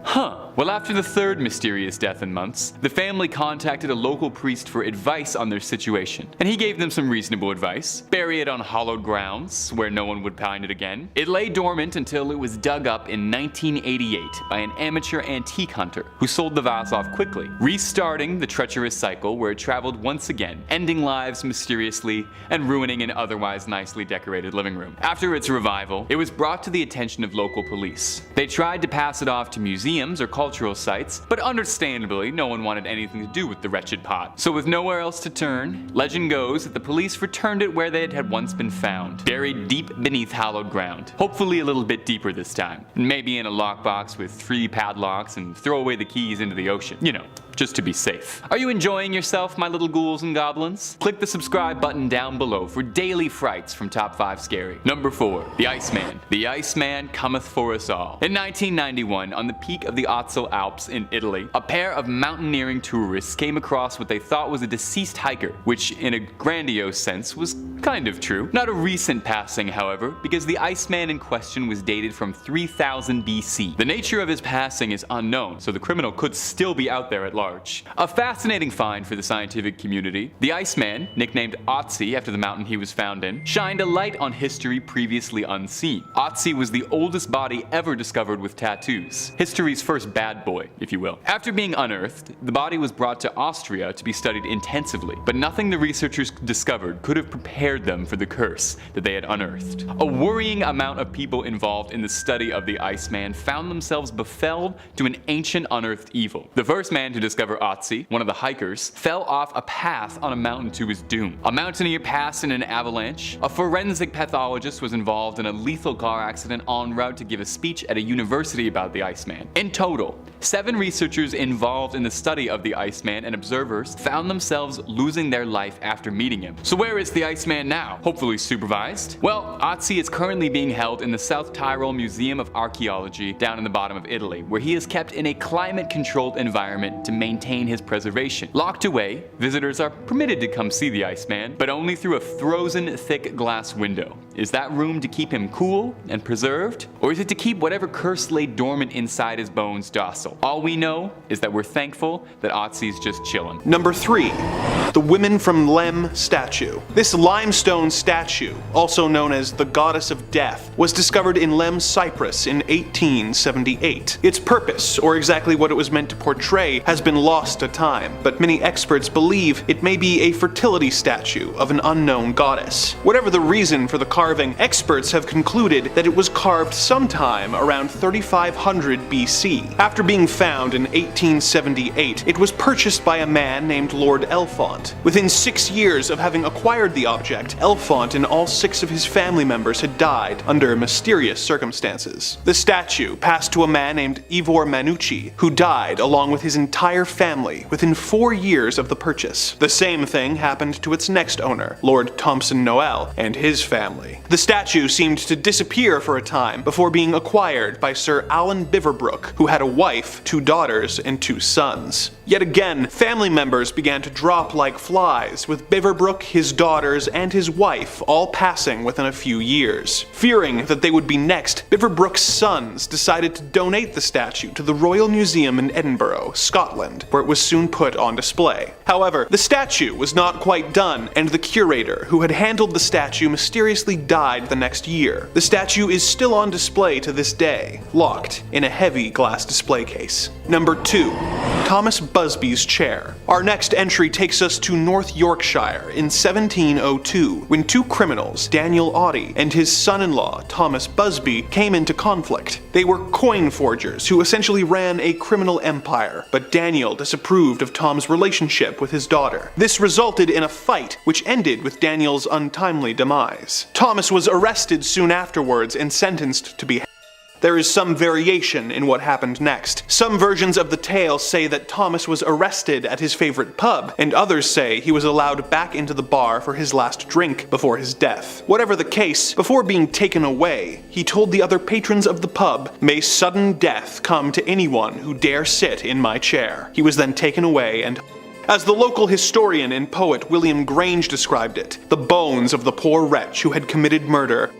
Well, after the third mysterious death in months, the family contacted a local priest for advice on their situation, and he gave them some reasonable advice. Bury it on hallowed grounds, where no one would find it again. It lay dormant until it was dug up in 1988 by an amateur antique hunter who sold the vase off quickly, restarting the treacherous cycle where it traveled once again, ending lives mysteriously and ruining an otherwise nicely decorated living room. After its revival, it was brought to the attention of local police. They tried to pass it off to museums or cultural sites, but understandably, no one wanted anything to do with the wretched pot. So with nowhere else to turn, legend goes that the police returned it where they had once been found, buried deep beneath hallowed ground. Hopefully a little bit deeper this time. Maybe in a lockbox with 3 padlocks and throw away the keys into the ocean. You know, just to be safe. Are you enjoying yourself, my little ghouls and goblins? Click the subscribe button down below for daily frights from Top 5 Scary. Number 4. The Iceman. The Iceman cometh for us all. In 1991, on the peak of the Otsi Alps in Italy, a pair of mountaineering tourists came across what they thought was a deceased hiker, which in a grandiose sense was kind of true. Not a recent passing, however, because the Iceman in question was dated from 3000 BC. The nature of his passing is unknown, so the criminal could still be out there at large. A fascinating find for the scientific community. The Iceman, nicknamed Otsi after the mountain he was found in, shined a light on history previously unseen. Otsi was the oldest body ever discovered with tattoos. History's first bad boy, if you will. After being unearthed, the body was brought to Austria to be studied intensively, but nothing the researchers discovered could have prepared them for the curse that they had unearthed. A worrying amount of people involved in the study of the Iceman found themselves befelled to an ancient unearthed evil. The first man to discover Otsi, one of the hikers, fell off a path on a mountain to his doom. A mountaineer passed in an avalanche. A forensic pathologist was involved in a lethal car accident en route to give a speech at a university about the Iceman. In total, 7 researchers involved in the study of the Iceman and observers found themselves losing their life after meeting him. So where is the Iceman now? Hopefully supervised? Well, Otsi is currently being held in the South Tyrol Museum of Archaeology down in the bottom of Italy, where he is kept in a climate-controlled environment to maintain his preservation. Locked away, visitors are permitted to come see the Iceman, but only through a frozen, thick glass window. Is that room to keep him cool and preserved? Or is it to keep whatever curse lay dormant inside his bones docile? colossal. All we know is that we're thankful that Otsi's just chilling. Number 3. The Women from Lem statue. This limestone statue, also known as the Goddess of Death, was discovered in Lem, Cyprus in 1878. Its purpose, or exactly what it was meant to portray, has been lost to time, but many experts believe it may be a fertility statue of an unknown goddess. Whatever the reason for the carving, experts have concluded that it was carved sometime around 3500 BC. After being found in 1878, it was purchased by a man named Lord Elfont. Within 6 years of having acquired the object, Elfont and all 6 of his family members had died under mysterious circumstances. The statue passed to a man named Ivor Manucci, who died along with his entire family within 4 years of the purchase. The same thing happened to its next owner, Lord Thompson Noel, and his family. The statue seemed to disappear for a time before being acquired by Sir Alan Biverbrook, who had a wife, 2 daughters, and 2 sons. Yet again, family members began to drop like flies, with Biverbrook, his daughters, and his wife all passing within a few years. Fearing that they would be next, Biverbrook's sons decided to donate the statue to the Royal Museum in Edinburgh, Scotland, where it was soon put on display. However, the statue was not quite done, and the curator who had handled the statue mysteriously died the next year. The statue is still on display to this day, locked in a heavy glass display case. Number 2. Thomas Busby's chair. Our next entry takes us to North Yorkshire in 1702, when 2 criminals, Daniel Oddie and his son-in-law Thomas Busby, came into conflict. They were coin forgers who essentially ran a criminal empire, but Daniel disapproved of Tom's relationship with his daughter. This resulted in a fight which ended with Daniel's untimely demise. Thomas was arrested soon afterwards and sentenced to be hanged. There is some variation in what happened next. Some versions of the tale say that Thomas was arrested at his favorite pub, and others say he was allowed back into the bar for his last drink before his death. Whatever the case, before being taken away, he told the other patrons of the pub, "May sudden death come to anyone who dare sit in my chair." He was then taken away and as the local historian and poet William Grange described it, the bones of the poor wretch who had committed murder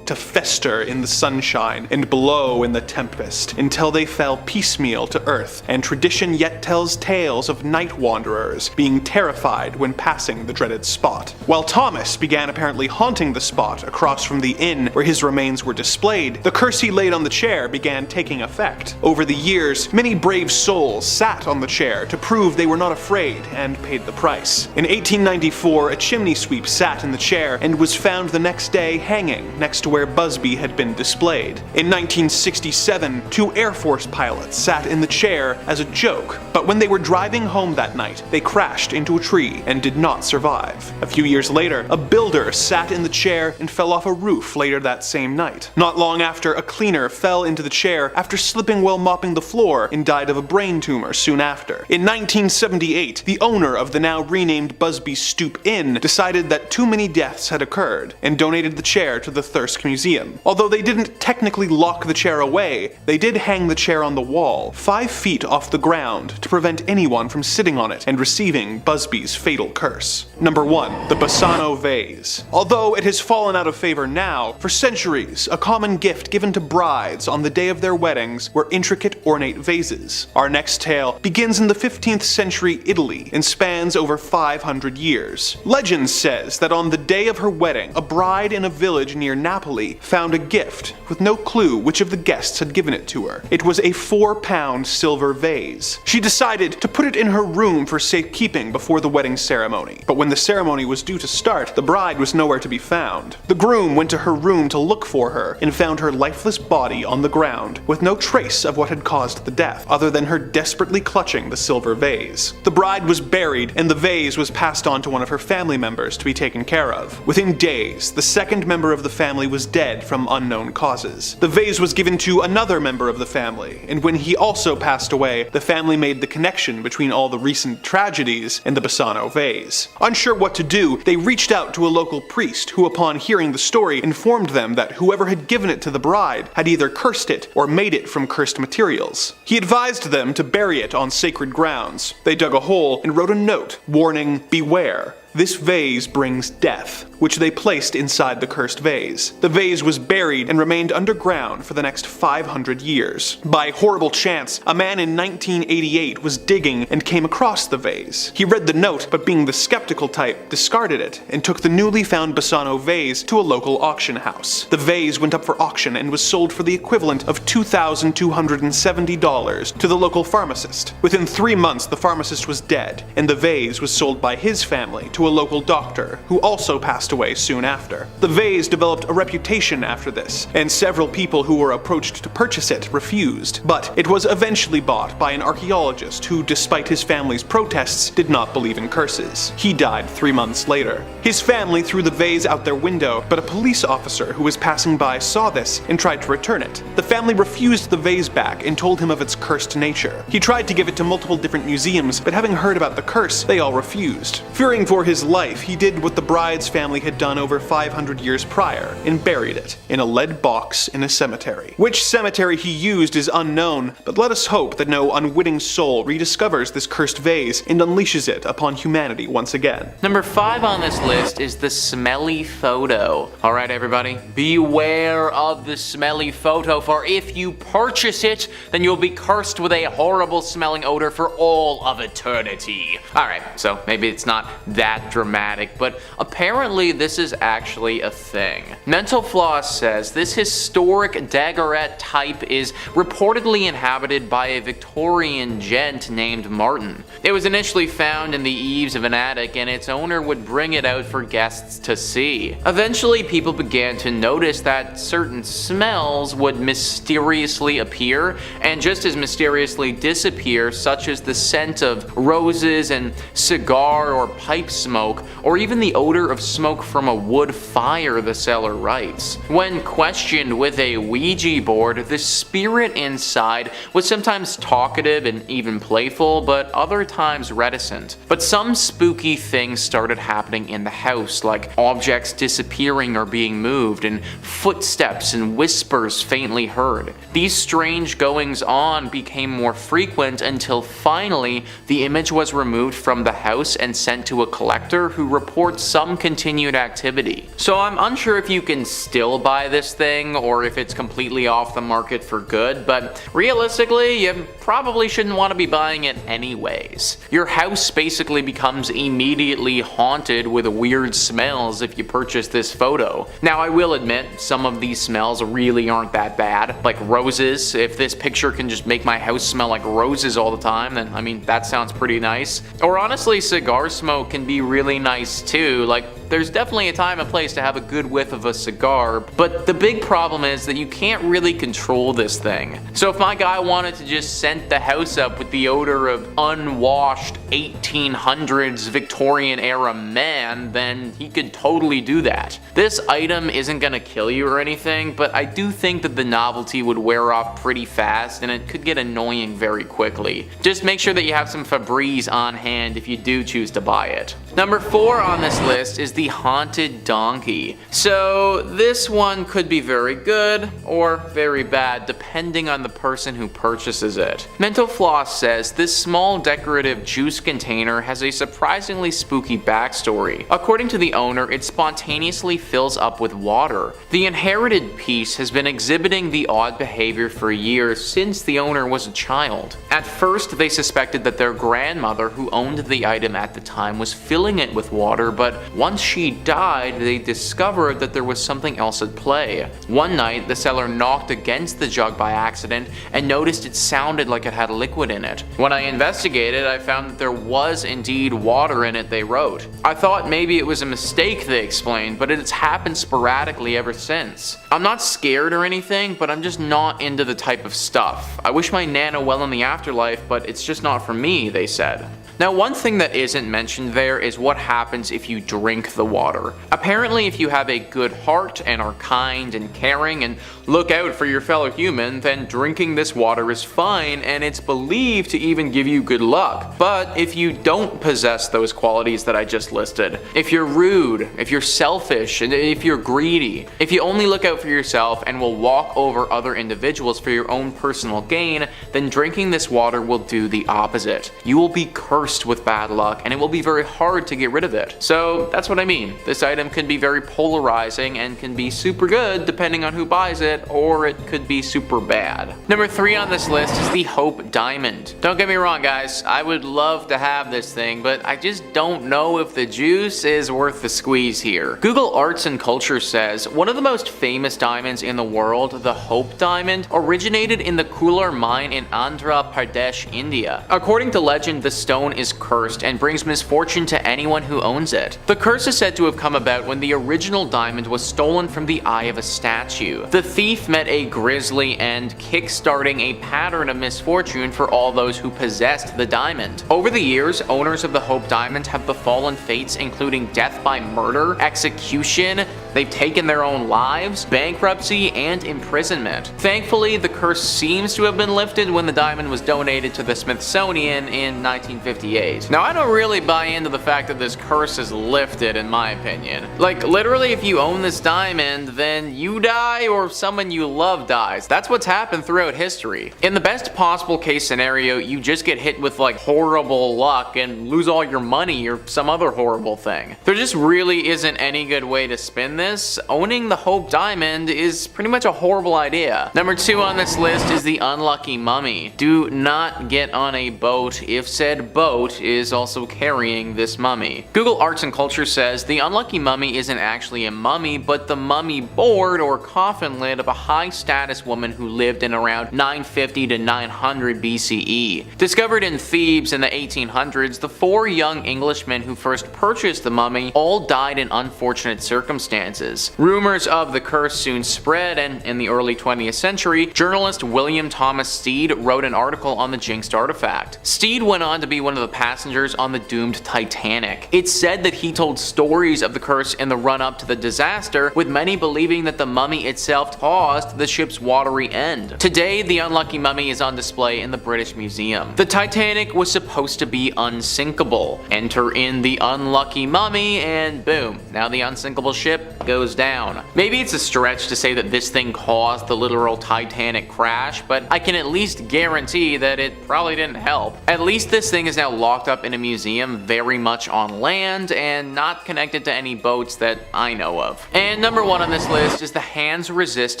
to fester in the sunshine and blow in the tempest until they fell piecemeal to earth, and tradition yet tells tales of night wanderers being terrified when passing the dreaded spot. While Thomas began apparently haunting the spot across from the inn where his remains were displayed, the curse he laid on the chair began taking effect. Over the years, many brave souls sat on the chair to prove they were not afraid and paid the price. In 1894, a chimney sweep sat in the chair and was found the next day hanging next to where Busby had been displayed. In 1967, 2 Air Force pilots sat in the chair as a joke, but when they were driving home that night, they crashed into a tree and did not survive. A few years later, a builder sat in the chair and fell off a roof later that same night. Not long after, a cleaner fell into the chair after slipping while mopping the floor and died of a brain tumor soon after. In 1978, the owner of the now renamed Busby Stoop Inn decided that too many deaths had occurred and donated the chair to the Thirsk Museum. Although they didn't technically lock the chair away, they did hang the chair on the wall, 5 feet off the ground, to prevent anyone from sitting on it and receiving Busby's fatal curse. Number 1. The Bassano Vase. Although it has fallen out of favor now, for centuries, a common gift given to brides on the day of their weddings were intricate ornate vases. Our next tale begins in the 15th century Italy and spans over 500 years. Legend says that on the day of her wedding, a bride in a village near Napoli found a gift with no clue which of the guests had given it to her. It was a 4-pound silver vase. She decided to put it in her room for safekeeping before the wedding ceremony, but when the ceremony was due to start, the bride was nowhere to be found. The groom went to her room to look for her and found her lifeless body on the ground, with no trace of what had caused the death, other than her desperately clutching the silver vase. The bride was buried, and the vase was passed on to one of her family members to be taken care of. Within days, the second member of the family was dead from unknown causes. The vase was given to another member of the family, and when he also passed away, the family made the connection between all the recent tragedies and the Bassano vase. Unsure what to do, they reached out to a local priest who, upon hearing the story, informed them that whoever had given it to the bride had either cursed it or made it from cursed materials. He advised them to bury it on sacred grounds. They dug a hole and wrote a note warning, "Beware." This vase brings death, which they placed inside the cursed vase. The vase was buried and remained underground for the next 500 years. By horrible chance, a man in 1988 was digging and came across the vase. He read the note, but being the skeptical type, discarded it and took the newly found Bassano vase to a local auction house. The vase went up for auction and was sold for the equivalent of $2,270 to the local pharmacist. Within 3 months, the pharmacist was dead, and the vase was sold by his family to a local doctor, who also passed away soon after. The vase developed a reputation after this, and several people who were approached to purchase it refused, but it was eventually bought by an archaeologist who, despite his family's protests, did not believe in curses. He died 3 months later. His family threw the vase out their window, but a police officer who was passing by saw this and tried to return it. The family refused the vase back and told him of its cursed nature. He tried to give it to multiple different museums, but having heard about the curse, they all refused. Fearing for his life, he did what the bride's family had done over 500 years prior and buried it in a lead box in a cemetery. Which cemetery he used is unknown, but let us hope that no unwitting soul rediscovers this cursed vase and unleashes it upon humanity once again. Number 5 on this list is the smelly photo. Alright everybody, beware of the smelly photo, for if you purchase it, then you'll be cursed with a horrible smelling odor for all of eternity. Alright, so maybe it's not that dramatic, but apparently this is actually a thing. Mental Floss says this historic daggerette type is reportedly inhabited by a Victorian gent named Martin. It was initially found in the eaves of an attic, and its owner would bring it out for guests to see. Eventually, people began to notice that certain smells would mysteriously appear and just as mysteriously disappear, such as the scent of roses and cigar or pipe smoke, or even the odor of smoke from a wood fire, the seller writes. When questioned with a Ouija board, the spirit inside was sometimes talkative and even playful, but other times reticent. But some spooky things started happening in the house, like objects disappearing or being moved, and footsteps and whispers faintly heard. These strange goings on became more frequent until finally the image was removed from the house and sent to a collector who reports some continued activity. So I'm unsure if you can still buy this thing or if it's completely off the market for good, but realistically, you probably shouldn't want to be buying it anyways. Your house basically becomes immediately haunted with weird smells if you purchase this photo. Now I will admit, some of these smells really aren't that bad, like roses. If this picture can just make my house smell like roses all the time, then I mean, that sounds pretty nice. Or honestly, cigar smoke can be really nice too. Like, there's definitely a time and place to have a good whiff of a cigar, but the big problem is that you can't really control this thing. So if my guy wanted to just scent the house up with the odor of unwashed 1800s Victorian era man, then he could totally do that. This item isn't gonna kill you or anything, but I do think that the novelty would wear off pretty fast and it could get annoying very quickly. Just make sure that you have some Febreze on hand if you do choose to buy it. Number 4 on this list is the haunted donkey. So this one could be very good or very bad depending on the person who purchases it. Mental Floss says this small decorative juice container has a surprisingly spooky backstory. According to the owner, it spontaneously fills up with water. The inherited piece has been exhibiting the odd behavior for years since the owner was a child. At first, they suspected that their grandmother, who owned the item at the time, was filling it with water, but once she died, they discovered that there was something else at play. One night, the seller knocked against the jug by accident and noticed it sounded like it had liquid in it. When I investigated, I found that there was indeed water in it, they wrote. I thought maybe it was a mistake, they explained, but it's happened sporadically ever since. I'm not scared or anything, but I'm just not into the type of stuff. I wish my Nana well in the afterlife, but it's just not for me, they said. Now, one thing that isn't mentioned there is what happens if you drink the water. Apparently, if you have a good heart and are kind and caring and look out for your fellow human, then drinking this water is fine, and it's believed to even give you good luck. But if you don't possess those qualities that I just listed, if you're rude, if you're selfish, and if you're greedy, if you only look out for yourself and will walk over other individuals for your own personal gain, then drinking this water will do the opposite. You will be cursed with bad luck, and it will be very hard to get rid of it. So that's what I mean. This item can be very polarizing and can be super good depending on who buys it, or it could be super bad. Number 3 on this list is the Hope Diamond. Don't get me wrong, guys, I would love to have this thing, but I just don't know if the juice is worth the squeeze here. Google Arts and Culture says one of the most famous diamonds in the world, the Hope Diamond, originated in the Kolar mine in Andhra Pradesh, India. According to legend, the stone is cursed and brings misfortune to anyone who owns it. The curse is said to have come about when the original diamond was stolen from the eye of a statue. The thief met a grisly end, kick-starting a pattern of misfortune for all those who possessed the diamond. Over the years, owners of the Hope Diamond have befallen fates including death by murder, execution, they've taken their own lives, bankruptcy, and imprisonment. Thankfully, the curse seems to have been lifted when the diamond was donated to the Smithsonian in 1958. Now, I don't really buy into the fact that this curse is lifted, in my opinion. Like, literally, if you own this diamond, then you die or someone you love dies. That's what's happened throughout history. In the best possible case scenario, you just get hit with like horrible luck and lose all your money or some other horrible thing. There just really isn't any good way to spin this. Owning the Hope Diamond is pretty much a horrible idea. Number 2 on this list is the Unlucky Mummy. Do not get on a boat if said boat is also carrying this mummy. Google Arts and Culture says the Unlucky Mummy isn't actually a mummy, but the mummy board or coffin lid of a high status woman who lived in around 950 to 900 BCE. Discovered in Thebes in the 1800s, the 4 young Englishmen who first purchased the mummy all died in unfortunate circumstances. Rumors of the curse soon spread, and in the early 20th century, journalist William Thomas Stead wrote an article on the jinxed artifact. Stead went on to be one of the passengers on the doomed Titanic. It's said that he told stories of the curse in the run-up to the disaster, with many believing that the mummy itself caused the ship's watery end. Today, the Unlucky Mummy is on display in the British Museum. The Titanic was supposed to be unsinkable. Enter in the Unlucky Mummy, and boom, now the unsinkable ship goes down. Maybe it's a stretch to say that this thing caused the literal Titanic crash, but I can at least guarantee that it probably didn't help. At least this thing is now locked up in a museum very much on land and not connected to any boats that I know of. And number 1 on this list is the Hands Resist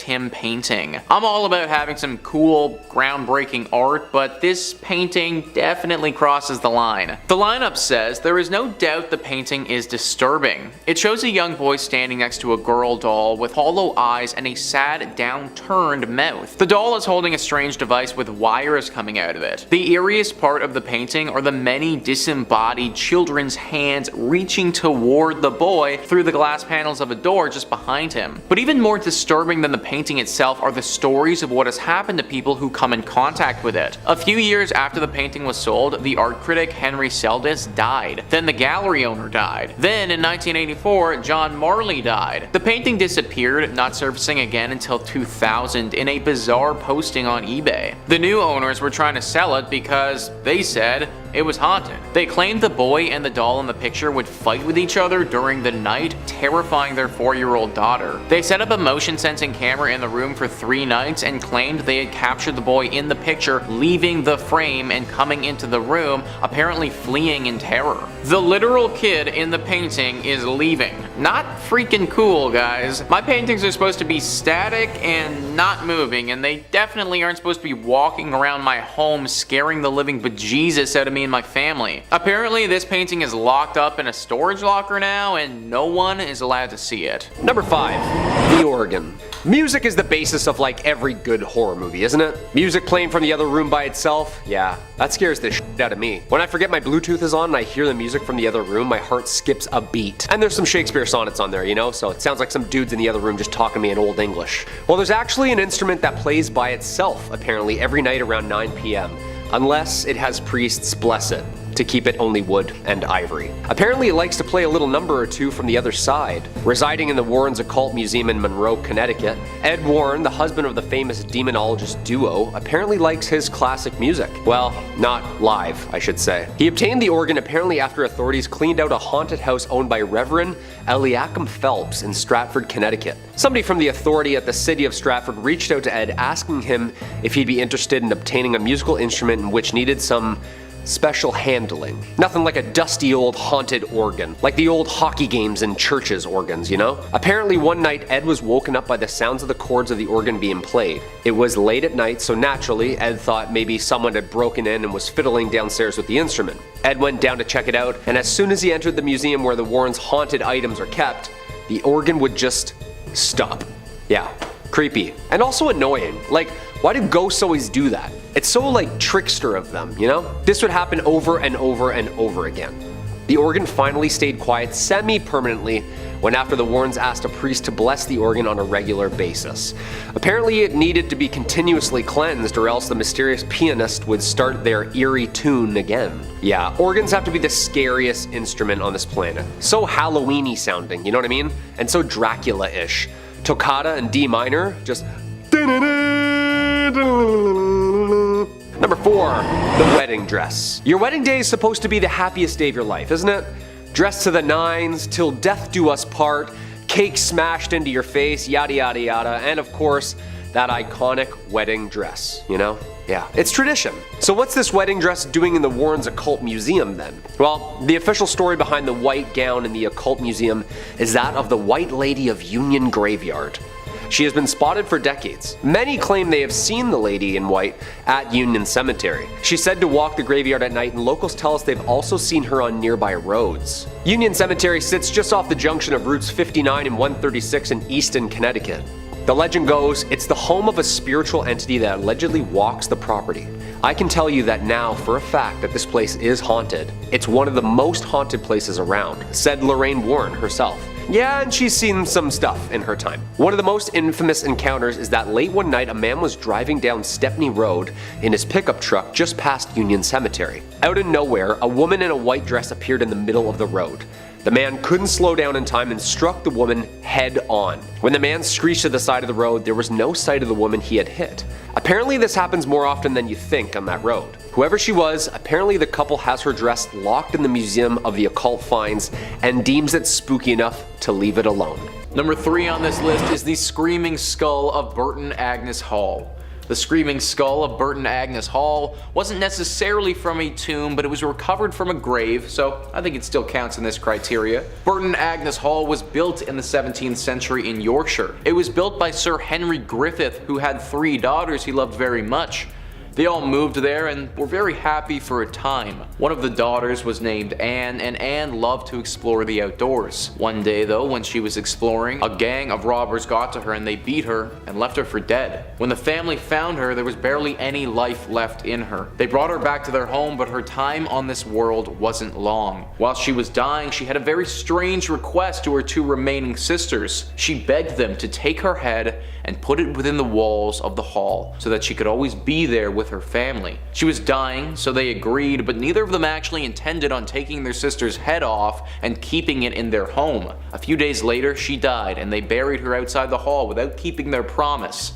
Him painting. I'm all about having some cool, groundbreaking art, but this painting definitely crosses the line. The lineup says there is no doubt the painting is disturbing. It shows a young boy standing next to a girl doll with hollow eyes and a sad, downturned mouth. The doll is holding a strange device with wires coming out of it. The eeriest part of the painting are the many disembodied children's hands reaching toward the boy through the glass panels of a door just behind him. But even more disturbing than the painting itself are the stories of what has happened to people who come in contact with it. A few years after the painting was sold, the art critic Henry Seldes died. Then the gallery owner died. Then in 1984, John Marley died. The painting disappeared, not surfacing again until 2000 in a bizarre posting on eBay. The new owners were trying to sell it because they said it was haunted. They claimed the boy and the doll in the picture would fight with each other during the night, terrifying their 4-year-old daughter. They set up a motion sensing camera in the room for 3 nights and claimed they had captured the boy in the picture leaving the frame and coming into the room, apparently fleeing in terror. The literal kid in the painting is leaving. Not freaking cool, guys. My paintings are supposed to be static and not moving, and they definitely aren't supposed to be walking around my home scaring the living bejesus out of me and my family. Apparently, this painting is locked up in a storage locker now, and no one is allowed to see it. Number 5. The organ. Music is the basis of like every good horror movie, isn't it? Music playing from the other room by itself? Yeah, that scares the shit out of me. When I forget my Bluetooth is on and I hear the music from the other room, my heart skips a beat. And there's some Shakespeare sonnets on there, you know, so it sounds like some dudes in the other room just talking to me in Old English. Well, there's actually an instrument that plays by itself, apparently, every night around 9 p.m. Unless it has priests bless it. to keep it only wood and ivory. Apparently he likes to play a little number or two from the other side. Residing in the Warrens Occult Museum in Monroe, Connecticut, Ed Warren, the husband of the famous demonologist duo, apparently likes his classic music. Well, not live, I should say. He obtained the organ apparently after authorities cleaned out a haunted house owned by Reverend Eliakim Phelps in Stratford, Connecticut. Somebody from the authority at the city of Stratford reached out to Ed asking him if he'd be interested in obtaining a musical instrument in which needed some special handling. Nothing like a dusty old haunted organ, like the old hockey games and churches organs, you know? Apparently one night Ed was woken up by the sounds of the chords of the organ being played. It was late at night, so naturally Ed thought maybe someone had broken in and was fiddling downstairs with the instrument. Ed went down to check it out, and as soon as he entered the museum where the Warrens' haunted items are kept, the organ would just stop. Yeah, creepy. And also annoying. Like, why do ghosts always do that? It's so like trickster of them, you know? This would happen over and over and over again. The organ finally stayed quiet semi-permanently when after the Warrens asked a priest to bless the organ on a regular basis. Apparently it needed to be continuously cleansed or else the mysterious pianist would start their eerie tune again. Yeah, organs have to be the scariest instrument on this planet. So Halloween-y sounding, you know what I mean? And so Dracula-ish. Toccata in D minor, just... Number 4, the wedding dress. Your wedding day is supposed to be the happiest day of your life, isn't it? Dressed to the nines, till death do us part, cake smashed into your face, yada yada yada, and of course, that iconic wedding dress, you know? Yeah, it's tradition. So what's this wedding dress doing in the Warrens Occult Museum then? Well, the official story behind the white gown in the Occult Museum is that of the White Lady of Union Graveyard. She has been spotted for decades. Many claim they have seen the lady in white at Union Cemetery. She's said to walk the graveyard at night, and locals tell us they've also seen her on nearby roads. Union Cemetery sits just off the junction of routes 59 and 136 in Easton, Connecticut. The legend goes, it's the home of a spiritual entity that allegedly walks the property. I can tell you that now for a fact that this place is haunted. It's one of the most haunted places around, said Lorraine Warren herself. Yeah, and she's seen some stuff in her time. One of the most infamous encounters is that late one night a man was driving down Stepney Road in his pickup truck just past Union Cemetery. Out of nowhere, a woman in a white dress appeared in the middle of the road. The man couldn't slow down in time and struck the woman head on. When the man screeched to the side of the road, there was no sight of the woman he had hit. Apparently this happens more often than you think on that road. Whoever she was, apparently the couple has her dress locked in the Museum of the Occult Finds and deems it spooky enough to leave it alone. Number 3 on this list is the Screaming Skull of Burton Agnes Hall. The Screaming Skull of Burton Agnes Hall wasn't necessarily from a tomb, but it was recovered from a grave, so I think it still counts in this criteria. Burton Agnes Hall was built in the 17th century in Yorkshire. It was built by Sir Henry Griffith, who had 3 daughters he loved very much. They all moved there and were very happy for a time. One of the daughters was named Anne, and Anne loved to explore the outdoors. One day though, when she was exploring, a gang of robbers got to her and they beat her and left her for dead. When the family found her, there was barely any life left in her. They brought her back to their home, but her time on this world wasn't long. While she was dying, she had a very strange request to her 2 remaining sisters. She begged them to take her head and put it within the walls of the hall so that she could always be there with her family. She was dying, so they agreed, but neither of them actually intended on taking their sister's head off and keeping it in their home. A few days later, she died, and they buried her outside the hall without keeping their promise.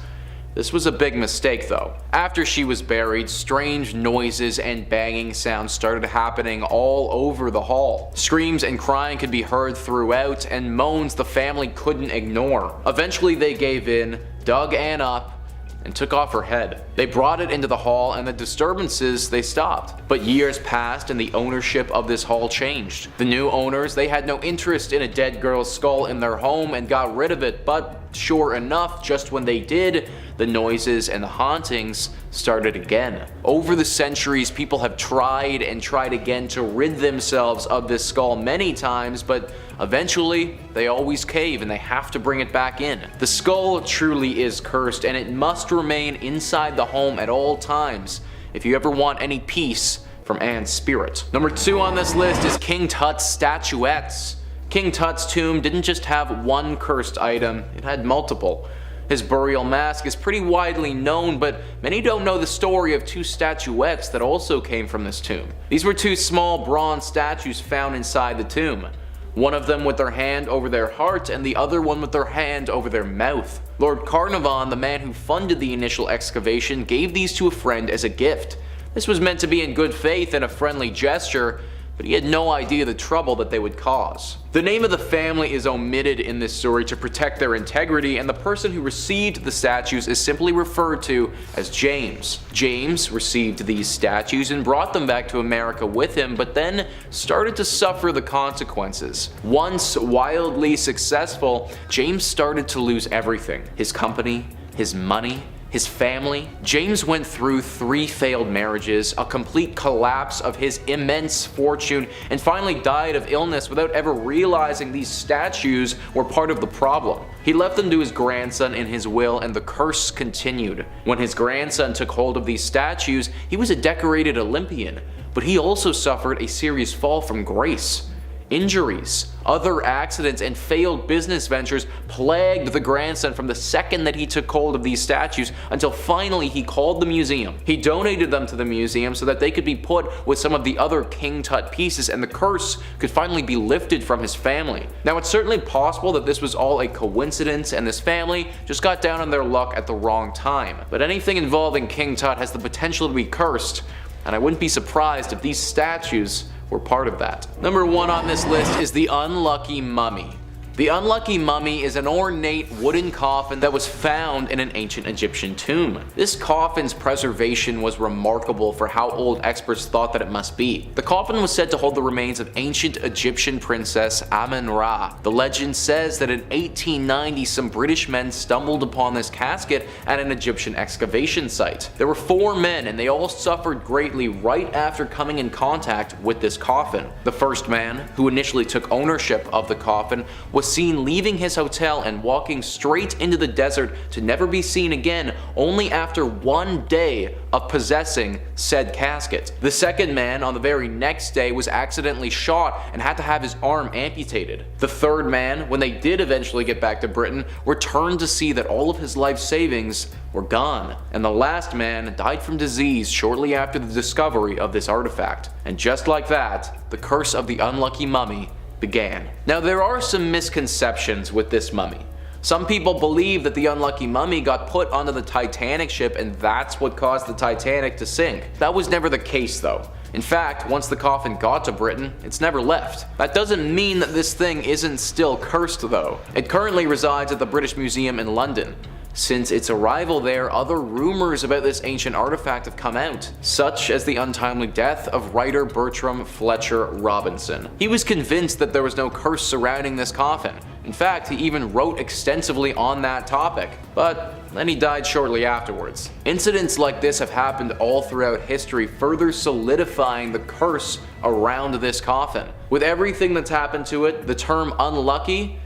This was a big mistake though. After she was buried, strange noises and banging sounds started happening all over the hall. Screams and crying could be heard throughout, and moans the family couldn't ignore. Eventually they gave in, dug Anne up, and took off her head. They brought it into the hall and the disturbances, they stopped. But years passed and the ownership of this hall changed. The new owners, they had no interest in a dead girl's skull in their home and got rid of it, but sure enough, just when they did, the noises and the hauntings started again. Over the centuries, people have tried and tried again to rid themselves of this skull many times, but eventually they always cave and they have to bring it back in. The skull truly is cursed, and it must remain inside the home at all times if you ever want any peace from Anne's spirit. Number 2 on this list is King Tut's statuettes. King Tut's tomb didn't just have one cursed item, it had multiple. His burial mask is pretty widely known, but many don't know the story of two statuettes that also came from this tomb. These were two small bronze statues found inside the tomb. One of them with their hand over their heart and the other one with their hand over their mouth. Lord Carnarvon, the man who funded the initial excavation, gave these to a friend as a gift. This was meant to be in good faith and a friendly gesture, but he had no idea the trouble that they would cause. The name of the family is omitted in this story to protect their integrity, and the person who received the statues is simply referred to as James. James received these statues and brought them back to America with him, but then started to suffer the consequences. Once wildly successful, James started to lose everything: his company, his money, his family. James went through 3 failed marriages, a complete collapse of his immense fortune, and finally died of illness without ever realizing these statues were part of the problem. He left them to his grandson in his will, and the curse continued. When his grandson took hold of these statues, he was a decorated Olympian, but he also suffered a serious fall from grace. Injuries, other accidents, and failed business ventures plagued the grandson from the second that he took hold of these statues until finally he called the museum. He donated them to the museum so that they could be put with some of the other King Tut pieces and the curse could finally be lifted from his family. Now, it's certainly possible that this was all a coincidence and this family just got down on their luck at the wrong time, but anything involving King Tut has the potential to be cursed, and I wouldn't be surprised if these statues were part of that. Number 1 on this list is the Unlucky Mummy. The Unlucky Mummy is an ornate wooden coffin that was found in an ancient Egyptian tomb. This coffin's preservation was remarkable for how old experts thought that it must be. The coffin was said to hold the remains of ancient Egyptian princess Amun-Ra. The legend says that in 1890 some British men stumbled upon this casket at an Egyptian excavation site. There were 4 men and they all suffered greatly right after coming in contact with this coffin. The first man, who initially took ownership of the coffin, was seen leaving his hotel and walking straight into the desert to never be seen again only after 1 day of possessing said casket. The second man on the very next day was accidentally shot and had to have his arm amputated. The third man, when they did eventually get back to Britain, returned to see that all of his life savings were gone. And the last man died from disease shortly after the discovery of this artifact. And just like that, the curse of the Unlucky Mummy began. Now, there are some misconceptions with this mummy. Some people believe that the Unlucky Mummy got put onto the Titanic ship and that's what caused the Titanic to sink. That was never the case though. In fact, once the coffin got to Britain, it's never left. That doesn't mean that this thing isn't still cursed though. It currently resides at the British Museum in London. Since its arrival there, other rumors about this ancient artifact have come out, such as the untimely death of writer Bertram Fletcher Robinson. He was convinced that there was no curse surrounding this coffin. In fact, he even wrote extensively on that topic, but then he died shortly afterwards. Incidents like this have happened all throughout history, further solidifying the curse around this coffin. With everything that's happened to it, the term unlucky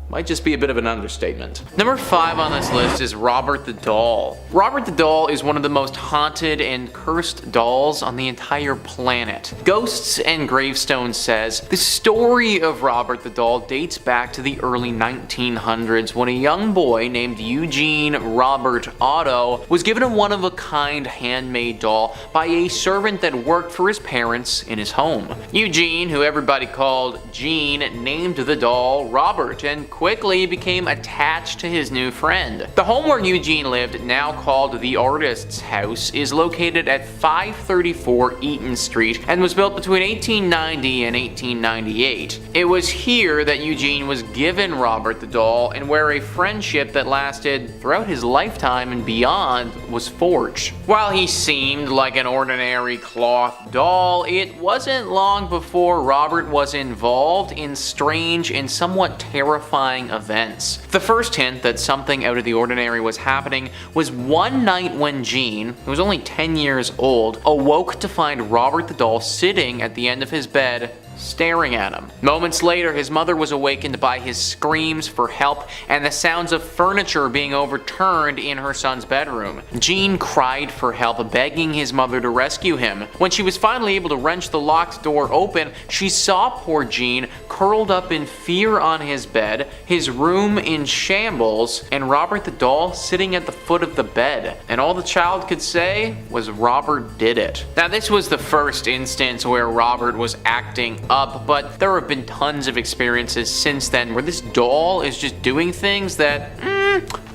might just be a bit of an understatement. Number 5 on this list is Robert the Doll. Robert the Doll is one of the most haunted and cursed dolls on the entire planet. Ghosts and Gravestones says the story of Robert the Doll dates back to the early 1900s when a young boy named Eugene Robert Otto was given a one-of-a-kind handmade doll by a servant that worked for his parents in his home. Eugene, who everybody called Gene, named the doll Robert and quickly became attached to his new friend. The home where Eugene lived, now called the Artist's House, is located at 534 Eaton Street and was built between 1890 and 1898. It was here that Eugene was given Robert the Doll and where a friendship that lasted throughout his lifetime and beyond was forged. While he seemed like an ordinary cloth doll, it wasn't long before Robert was involved in strange and somewhat terrifying events. The first hint that something out of the ordinary was happening was one night when Gene, who was only 10 years old, awoke to find Robert the Doll sitting at the end of his bed, staring at him. Moments later, his mother was awakened by his screams for help and the sounds of furniture being overturned in her son's bedroom. Jean cried for help, begging his mother to rescue him. When she was finally able to wrench the locked door open, she saw poor Jean curled up in fear on his bed, his room in shambles, and Robert the doll sitting at the foot of the bed. And all the child could say was Robert did it. Now, this was the first instance where Robert was acting up, but there have been tons of experiences since then where this doll is just doing things that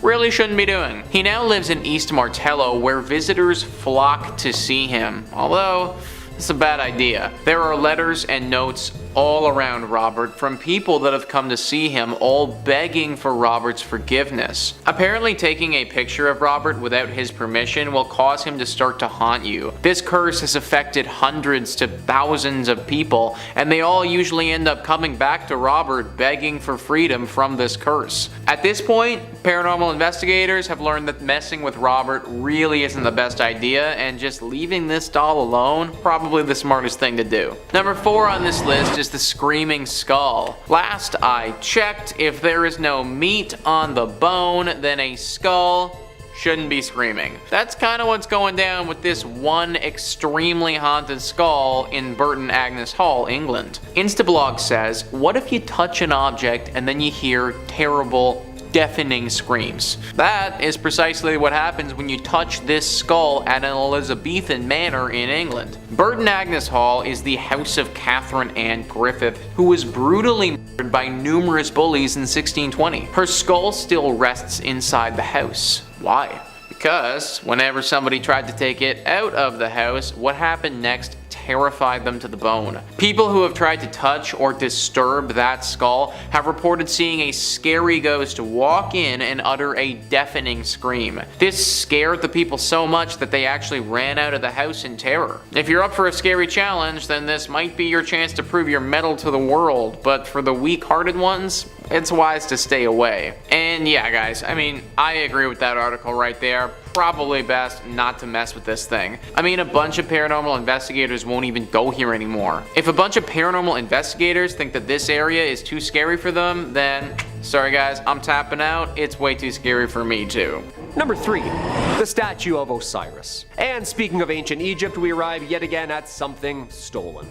really shouldn't be doing. He now lives in East Martello, where visitors flock to see him, although it's a bad idea. There are letters and notes all around Robert from people that have come to see him, all begging for Robert's forgiveness. Apparently, taking a picture of Robert without his permission will cause him to start to haunt you. This curse has affected hundreds to thousands of people, and they all usually end up coming back to Robert begging for freedom from this curse. At this point, paranormal investigators have learned that messing with Robert really isn't the best idea, and just leaving this doll alone, probably the smartest thing to do. Number 4 on this list is the screaming skull. Last I checked, if there is no meat on the bone, then a skull shouldn't be screaming. That's kind of what's going down with this one extremely haunted skull in Burton Agnes Hall, England. Instablog says, what if you touch an object and then you hear terrible, deafening screams? That is precisely what happens when you touch this skull at an Elizabethan manor in England. Burton Agnes Hall is the house of Catherine Ann Griffith, who was brutally murdered by numerous bullies in 1620. Her skull still rests inside the house. Why? Because whenever somebody tried to take it out of the house, what happened next terrified them to the bone. People who have tried to touch or disturb that skull have reported seeing a scary ghost walk in and utter a deafening scream. This scared the people so much that they actually ran out of the house in terror. If you're up for a scary challenge, then this might be your chance to prove your mettle to the world, but for the weak-hearted ones, it's wise to stay away. And yeah, guys, I mean, I agree with that article right there. Probably best not to mess with this thing. I mean, a bunch of paranormal investigators won't even go here anymore. If a bunch of paranormal investigators think that this area is too scary for them, then sorry guys, I'm tapping out. It's way too scary for me too. Number 3, the statue of Osiris. And speaking of ancient Egypt, we arrive yet again at something stolen.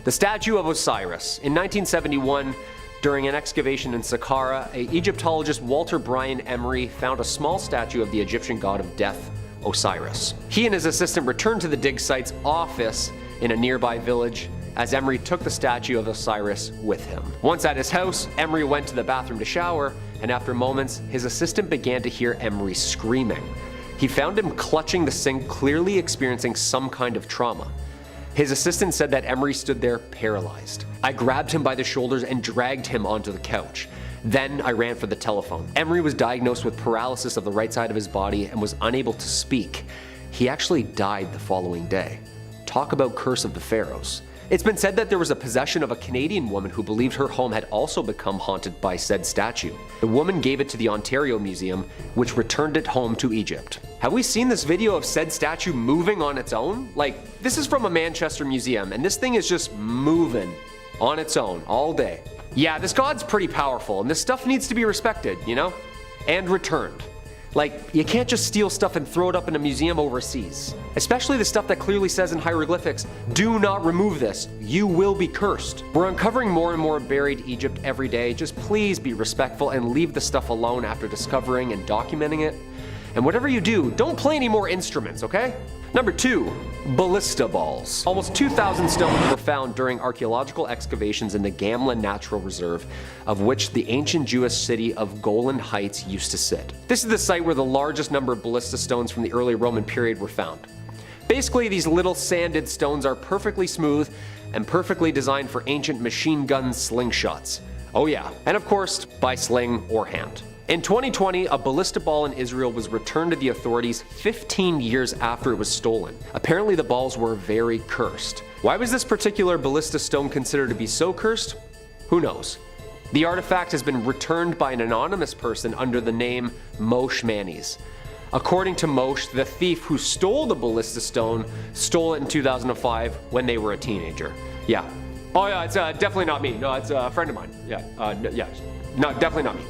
The statue of Osiris. In 1971, during an excavation in Saqqara, Egyptologist Walter Bryan Emery found a small statue of the Egyptian god of death, Osiris. He and his assistant returned to the dig site's office in a nearby village as Emery took the statue of Osiris with him. Once at his house, Emery went to the bathroom to shower, and after moments, his assistant began to hear Emery screaming. He found him clutching the sink, clearly experiencing some kind of trauma. His assistant said that Emery stood there paralyzed. I grabbed him by the shoulders and dragged him onto the couch. Then I ran for the telephone. Emery was diagnosed with paralysis of the right side of his body and was unable to speak. He actually died the following day. Talk about curse of the pharaohs. It's been said that there was a possession of a Canadian woman who believed her home had also become haunted by said statue. The woman gave it to the Ontario Museum, which returned it home to Egypt. Have we seen this video of said statue moving on its own? Like, this is from a Manchester museum, and this thing is just moving on its own all day. Yeah, this god's pretty powerful, and this stuff needs to be respected, you know? And returned. Like, you can't just steal stuff and throw it up in a museum overseas. Especially the stuff that clearly says in hieroglyphics, do not remove this, you will be cursed. We're uncovering more and more buried Egypt every day. Just please be respectful and leave the stuff alone after discovering and documenting it. And whatever you do, don't play any more instruments, okay? Number 2, ballista balls. Almost 2,000 stones were found during archaeological excavations in the Gamla Natural Reserve, of which the ancient Jewish city of Golan Heights used to sit. This is the site where the largest number of ballista stones from the early Roman period were found. Basically, these little sanded stones are perfectly smooth and perfectly designed for ancient machine gun slingshots. Oh yeah, and of course, by sling or hand. In 2020, a ballista ball in Israel was returned to the authorities 15 years after it was stolen. Apparently the balls were very cursed. Why was this particular ballista stone considered to be so cursed? Who knows? The artifact has been returned by an anonymous person under the name Moshe Manis. According to Moshe, the thief who stole the ballista stone stole it in 2005 when they were a teenager. Yeah, Oh yeah, it's definitely not me. No, it's a friend of mine. Yeah, no, definitely not me.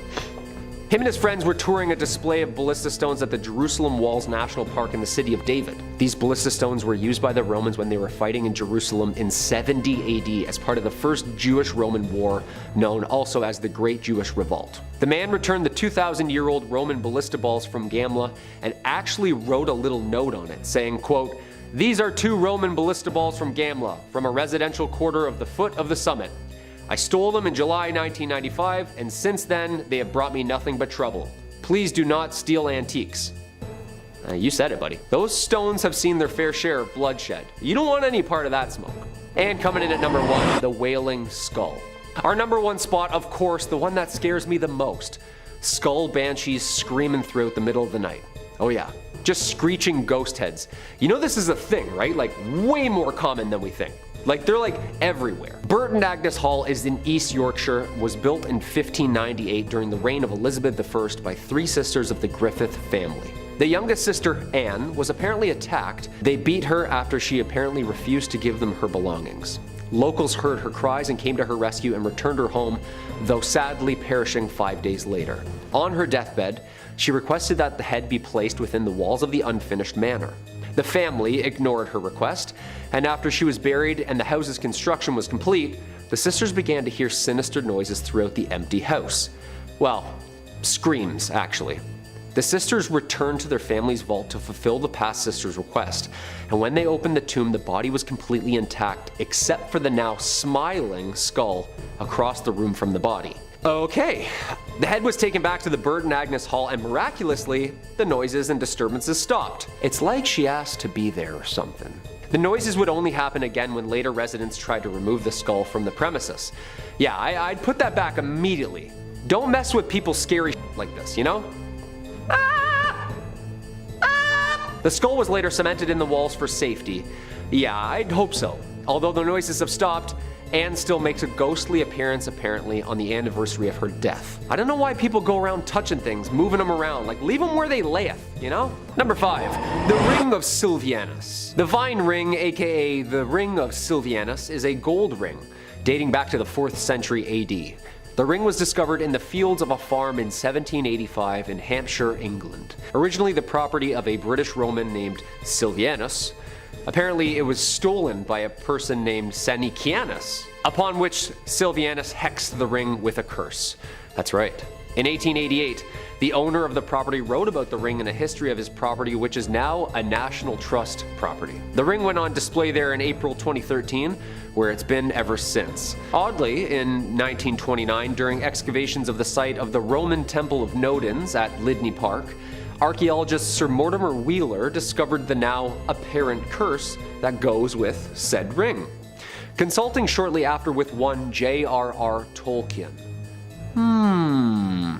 Him and his friends were touring a display of ballista stones at the Jerusalem Walls National Park in the city of David. These ballista stones were used by the Romans when they were fighting in Jerusalem in 70 AD as part of the first Jewish-Roman war, known also as the Great Jewish Revolt. The man returned the 2,000-year-old Roman ballista balls from Gamla and actually wrote a little note on it saying, quote, "These are 2 Roman ballista balls from Gamla, from a residential quarter of the foot of the summit. I stole them in July 1995, and since then, they have brought me nothing but trouble. Please do not steal antiques." You said it, buddy. Those stones have seen their fair share of bloodshed. You don't want any part of that smoke. And coming in at number 1, the Wailing Skull. Our number 1 spot, of course, the one that scares me the most. Skull banshees screaming throughout the middle of the night. Oh yeah, just screeching ghost heads. You know this is a thing, right? Like way more common than we think. Like they're like everywhere. Burton Agnes Hall is in East Yorkshire, was built in 1598 during the reign of Elizabeth I by 3 sisters of the Griffith family. The youngest sister, Anne, was apparently attacked. They beat her after she apparently refused to give them her belongings. Locals heard her cries and came to her rescue and returned her home, though sadly perishing 5 days later. On her deathbed, she requested that the head be placed within the walls of the unfinished manor. The family ignored her request, and after she was buried and the house's construction was complete, the sisters began to hear sinister noises throughout the empty house. Well, screams, actually. The sisters returned to their family's vault to fulfill the past sister's request, and when they opened the tomb, the body was completely intact except for the now smiling skull across the room from the body. Okay, the head was taken back to the Burton Agnes Hall, and miraculously, the noises and disturbances stopped. It's like she asked to be there or something. The noises would only happen again when later residents tried to remove the skull from the premises. Yeah, I'd put that back immediately. Don't mess with people's scary like this, you know? The skull was later cemented in the walls for safety. Yeah, I'd hope so. Although the noises have stopped, Anne still makes a ghostly appearance apparently on the anniversary of her death. I don't know why people go around touching things, moving them around, like leave them where they layeth, you know? Number 5, the Ring of Silvianus. The Vine Ring, aka the Ring of Silvianus, is a gold ring dating back to the 4th century AD. The ring was discovered in the fields of a farm in 1785 in Hampshire, England. Originally the property of a British Roman named Silvianus. Apparently it was stolen by a person named Senicianus, upon which Silvianus hexed the ring with a curse. That's right. In 1888, the owner of the property wrote about the ring in a history of his property, which is now a National Trust property. The ring went on display there in April 2013, where it's been ever since. Oddly, in 1929, during excavations of the site of the Roman Temple of Nodens at Lydney Park, archaeologist Sir Mortimer Wheeler discovered the now apparent curse that goes with said ring. Consulting shortly after with one J.R.R. Tolkien.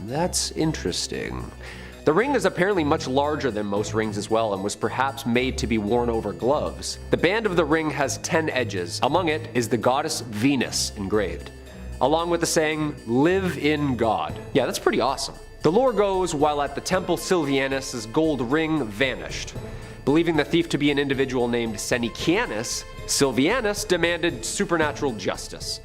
That's interesting. The ring is apparently much larger than most rings as well and was perhaps made to be worn over gloves. The band of the ring has 10 edges. Among it is the goddess Venus engraved, along with the saying, "Live in God." Yeah, that's pretty awesome. The lore goes, while at the temple, Silvianus' gold ring vanished. Believing the thief to be an individual named Senicianus, Silvianus demanded supernatural justice.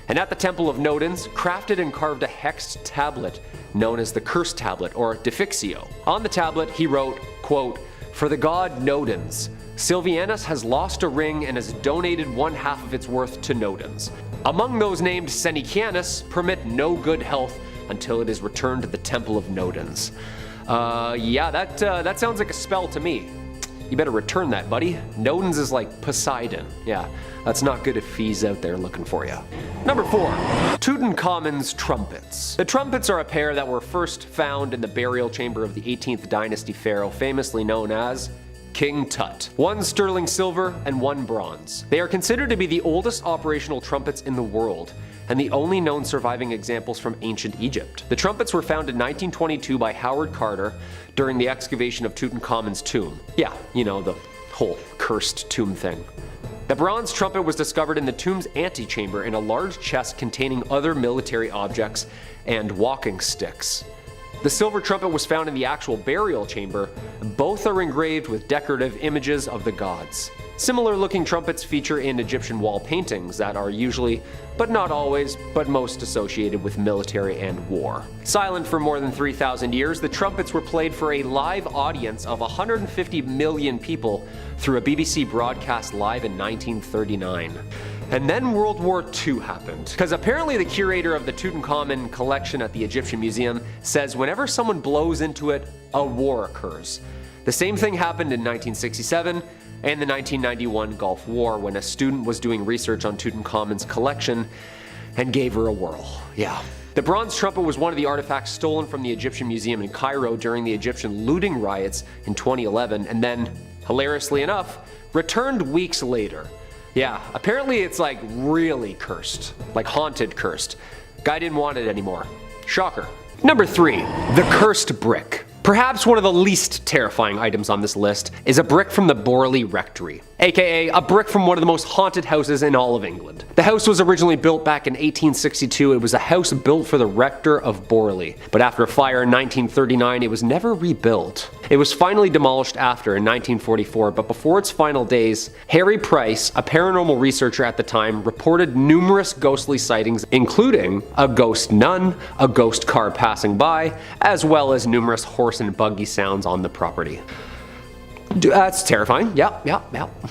And at the Temple of Nodens, crafted and carved a hexed tablet known as the Curse Tablet, or Defixio. On the tablet, he wrote, quote, "For the god Nodens, Silvianus has lost a ring and has donated 1/2 of its worth to Nodens. Among those named Senicianus, permit no good health until it is returned to the Temple of Nodens." Yeah, that sounds like a spell to me. You better return that, buddy. Nodens is like Poseidon. Yeah, that's not good if he's out there looking for you. Number 4, Tutankhamun's trumpets. The trumpets are a pair that were first found in the burial chamber of the 18th dynasty pharaoh, famously known as King Tut. One sterling silver and one bronze. They are considered to be the oldest operational trumpets in the world, and the only known surviving examples from ancient Egypt. The trumpets were found in 1922 by Howard Carter during the excavation of Tutankhamun's tomb. Yeah, you know, the whole cursed tomb thing. The bronze trumpet was discovered in the tomb's antechamber in a large chest containing other military objects and walking sticks. The silver trumpet was found in the actual burial chamber. Both are engraved with decorative images of the gods. Similar looking trumpets feature in Egyptian wall paintings that are usually, but not always, but most associated with military and war. Silent for more than 3,000 years, the trumpets were played for a live audience of 150 million people through a BBC broadcast live in 1939. And then World War II happened, because apparently the curator of the Tutankhamun collection at the Egyptian Museum says whenever someone blows into it, a war occurs. The same thing happened in 1967 and the 1991 Gulf War when a student was doing research on Tutankhamun's collection and gave her a whirl. Yeah. The bronze trumpet was one of the artifacts stolen from the Egyptian Museum in Cairo during the Egyptian looting riots in 2011 and then, hilariously enough, returned weeks later. Yeah, apparently it's like really cursed, like haunted cursed. Guy didn't want it anymore. Shocker. Number 3, the cursed brick. Perhaps one of the least terrifying items on this list is a brick from the Borley Rectory, aka a brick from one of the most haunted houses in all of England. The house was originally built back in 1862. It was a house built for the rector of Borley, but after a fire in 1939, it was never rebuilt. It was finally demolished after in 1944, but before its final days, Harry Price, a paranormal researcher at the time, reported numerous ghostly sightings, including a ghost nun, a ghost car passing by, as well as numerous horse and buggy sounds on the property. That's terrifying. Yeah.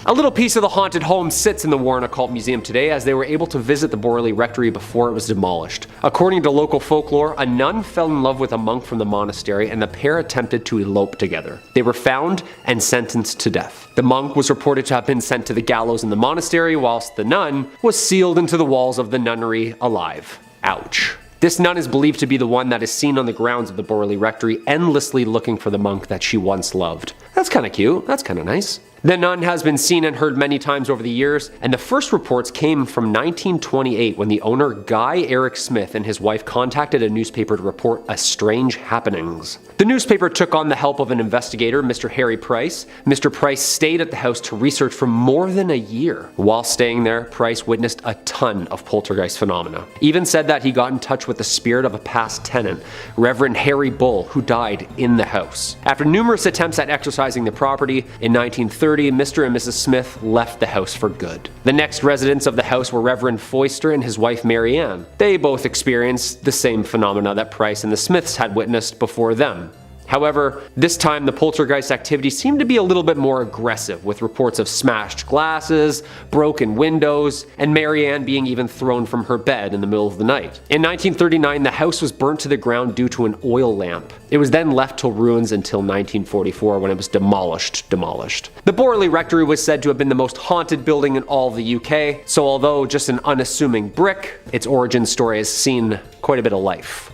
A little piece of the haunted home sits in the Warren Occult Museum today as they were able to visit the Borley Rectory before it was demolished. According to local folklore, a nun fell in love with a monk from the monastery and the pair attempted to elope together. They were found and sentenced to death. The monk was reported to have been sent to the gallows in the monastery whilst the nun was sealed into the walls of the nunnery alive. Ouch. This nun is believed to be the one that is seen on the grounds of the Borley Rectory, endlessly looking for the monk that she once loved. That's kind of cute. That's kind of nice. The nun has been seen and heard many times over the years, and the first reports came from 1928 when the owner Guy Eric Smith and his wife contacted a newspaper to report a strange happenings. The newspaper took on the help of an investigator, Mr. Harry Price. Mr. Price stayed at the house to research for more than a year. While staying there, Price witnessed a ton of poltergeist phenomena. Even said that he got in touch with the spirit of a past tenant, Reverend Harry Bull, who died in the house. After numerous attempts at exorcising the property, in 1930, Mr. and Mrs. Smith left the house for good. The next residents of the house were Reverend Foister and his wife Mary Ann. They both experienced the same phenomena that Price and the Smiths had witnessed before them. However, this time the poltergeist activity seemed to be a little bit more aggressive, with reports of smashed glasses, broken windows, and Mary Ann being even thrown from her bed in the middle of the night. In 1939, the house was burnt to the ground due to an oil lamp. It was then left to ruins until 1944 when it was demolished. The Borley Rectory was said to have been the most haunted building in all of the UK, so although just an unassuming brick, its origin story has seen quite a bit of life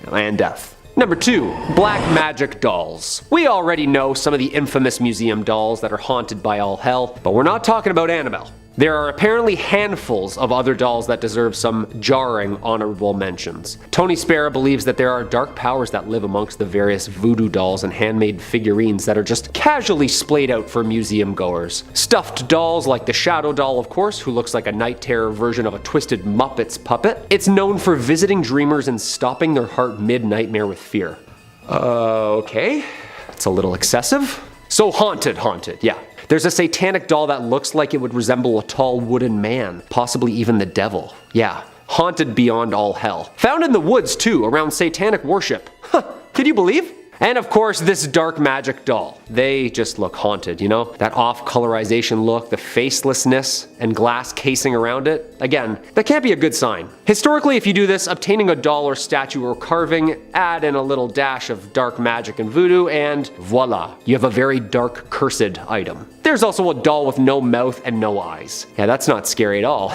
and death. Number 2, black magic dolls. We already know some of the infamous museum dolls that are haunted by all hell, but we're not talking about Annabelle. There are apparently handfuls of other dolls that deserve some jarring honorable mentions. Tony Spera believes that there are dark powers that live amongst the various voodoo dolls and handmade figurines that are just casually splayed out for museum goers. Stuffed dolls like the Shadow Doll, of course, who looks like a night terror version of a twisted Muppets puppet. It's known for visiting dreamers and stopping their heart mid-nightmare with fear. Okay, that's a little excessive. So haunted, yeah. There's a satanic doll that looks like it would resemble a tall wooden man, possibly even the devil. Yeah, haunted beyond all hell. Found in the woods too, around satanic worship. Can you believe? And of course, this dark magic doll. They just look haunted, you know? That off-colorization look, the facelessness, and glass casing around it. Again, that can't be a good sign. Historically, if you do this, obtaining a doll or statue or carving, add in a little dash of dark magic and voodoo, and voila, you have a very dark, cursed item. There's also a doll with no mouth and no eyes. Yeah, that's not scary at all.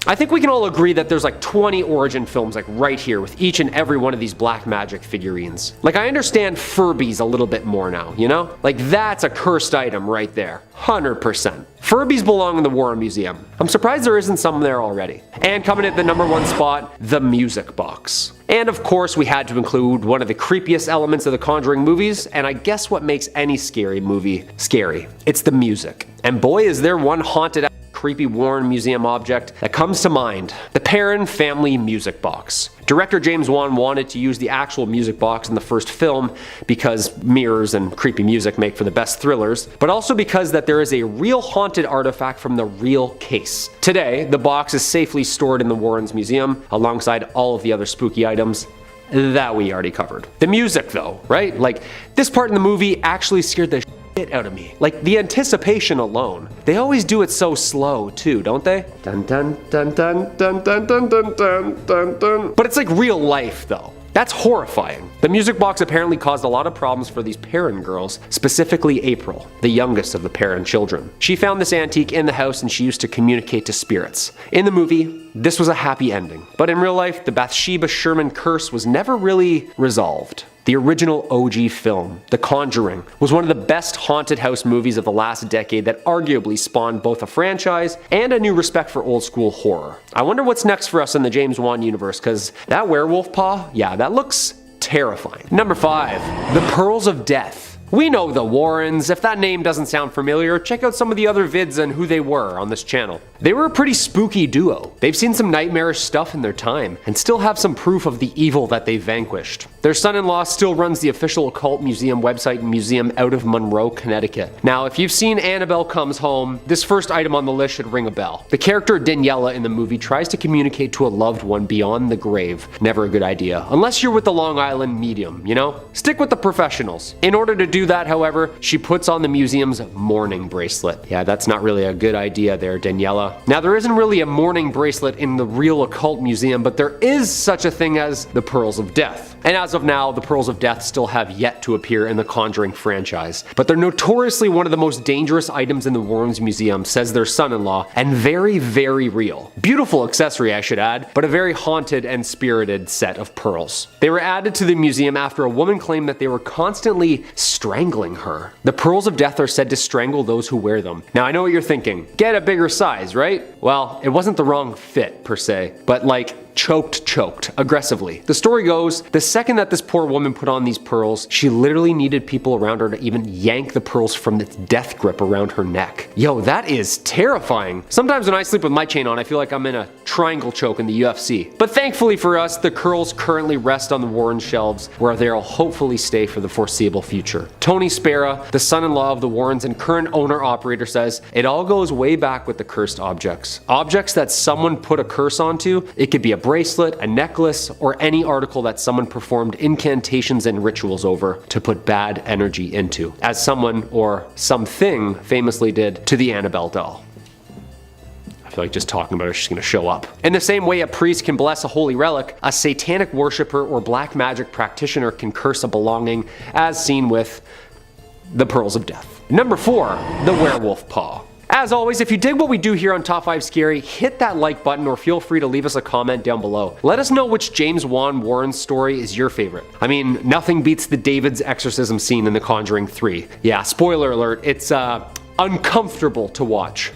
I think we can all agree that there's like 20 origin films like right here with each and every one of these black magic figurines. Like I understand Furbies a little bit more now, you know? Like that's a cursed item right there, 100%. Furbies belong in the Warren Museum. I'm surprised there isn't some there already. And coming at the number 1 spot, the music box. And of course we had to include one of the creepiest elements of the Conjuring movies, and I guess what makes any scary movie scary. It's the music. And boy is there one haunted creepy Warren Museum object that comes to mind: the Perrin family music box. Director James Wan wanted to use the actual music box in the first film because mirrors and creepy music make for the best thrillers, but also because that there is a real haunted artifact from the real case. Today, the box is safely stored in the Warrens Museum alongside all of the other spooky items that we already covered. The music though, right? Like, this part in the movie actually scared the shit out of me. Like, the anticipation alone. They always do it so slow too, don't they? Dun dun dun dun dun dun dun dun dun dun dun. But it's like real life though. That's horrifying. The music box apparently caused a lot of problems for these Perrin girls, specifically April, the youngest of the Perrin children. She found this antique in the house and she used to communicate to spirits. In the movie, this was a happy ending, but in real life, the Bathsheba Sherman curse was never really resolved. The original OG film, The Conjuring, was one of the best haunted house movies of the last decade that arguably spawned both a franchise and a new respect for old school horror. I wonder what's next for us in the James Wan universe, cause that werewolf paw, yeah, that looks terrifying. Number 5, The Pearls of Death. We know the Warrens. If that name doesn't sound familiar, check out some of the other vids and who they were on this channel. They were a pretty spooky duo. They've seen some nightmarish stuff in their time, and still have some proof of the evil that they vanquished. Their son-in-law still runs the official occult museum website and museum out of Monroe, Connecticut. Now, if you've seen Annabelle Comes Home, this first item on the list should ring a bell. The character Daniela in the movie tries to communicate to a loved one beyond the grave. Never a good idea, unless you're with the Long Island medium, you know? Stick with the professionals. In order to do that, however, she puts on the museum's mourning bracelet. Yeah, that's not really a good idea there, Daniela. Now, there isn't really a mourning bracelet in the real occult museum, but there is such a thing as the Pearls of Death. And as of now, the Pearls of Death still have yet to appear in the Conjuring franchise. But they're notoriously one of the most dangerous items in the Warrens Museum, says their son-in-law, and very, very real. Beautiful accessory, I should add, but a very haunted and spirited set of pearls. They were added to the museum after a woman claimed that they were constantly strangling her. The Pearls of Death are said to strangle those who wear them. Now, I know what you're thinking. Get a bigger size, right? Well, it wasn't the wrong fit, per se, but like, choked aggressively. The story goes, the second that this poor woman put on these pearls, she literally needed people around her to even yank the pearls from its death grip around her neck. Yo, that is terrifying. Sometimes when I sleep with my chain on, I feel like I'm in a triangle choke in the UFC. But thankfully for us, the curls currently rest on the Warren shelves, where they'll hopefully stay for the foreseeable future. Tony Spera, the son-in-law of the Warrens and current owner-operator, says, it all goes way back with the cursed objects. Objects that someone put a curse onto. It could be a bracelet, a necklace, or any article that someone performed incantations and rituals over to put bad energy into, as someone or something famously did to the Annabelle doll. I feel like just talking about her, she's gonna show up. In the same way a priest can bless a holy relic, a satanic worshiper or black magic practitioner can curse a belonging, as seen with the Pearls of Death. Number 4, the werewolf paw. As always, if you dig what we do here on Top 5 Scary, hit that like button or feel free to leave us a comment down below. Let us know which James Wan Warren story is your favorite. I mean, nothing beats the David's exorcism scene in The Conjuring 3. Yeah, spoiler alert, it's uncomfortable to watch.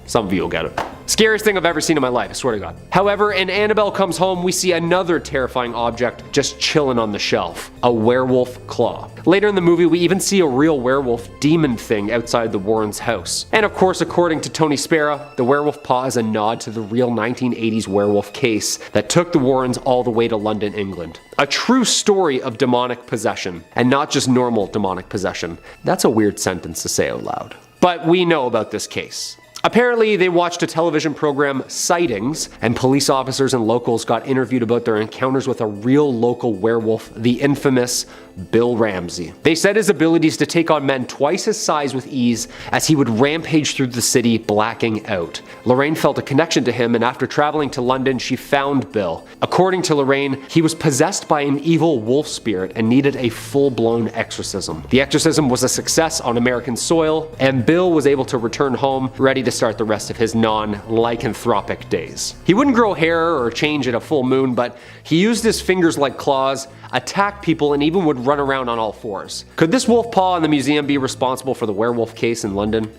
Some of you will get it. Scariest thing I've ever seen in my life, I swear to God. However, in Annabelle Comes Home, we see another terrifying object just chilling on the shelf, a werewolf claw. Later in the movie, we even see a real werewolf demon thing outside the Warrens' house. And of course, according to Tony Spera, the werewolf paw is a nod to the real 1980s werewolf case that took the Warrens all the way to London, England. A true story of demonic possession, and not just normal demonic possession. That's a weird sentence to say out loud. But we know about this case. Apparently, they watched a television program, Sightings, and police officers and locals got interviewed about their encounters with a real local werewolf, the infamous Bill Ramsey. They said his abilities to take on men twice his size with ease as he would rampage through the city, blacking out. Lorraine felt a connection to him, and after traveling to London, she found Bill. According to Lorraine, he was possessed by an evil wolf spirit and needed a full-blown exorcism. The exorcism was a success on American soil, and Bill was able to return home, ready to start the rest of his non-lycanthropic days. He wouldn't grow hair or change at a full moon, but he used his fingers like claws, attacked people, and even would run around on all fours. Could this wolf paw in the museum be responsible for the werewolf case in London?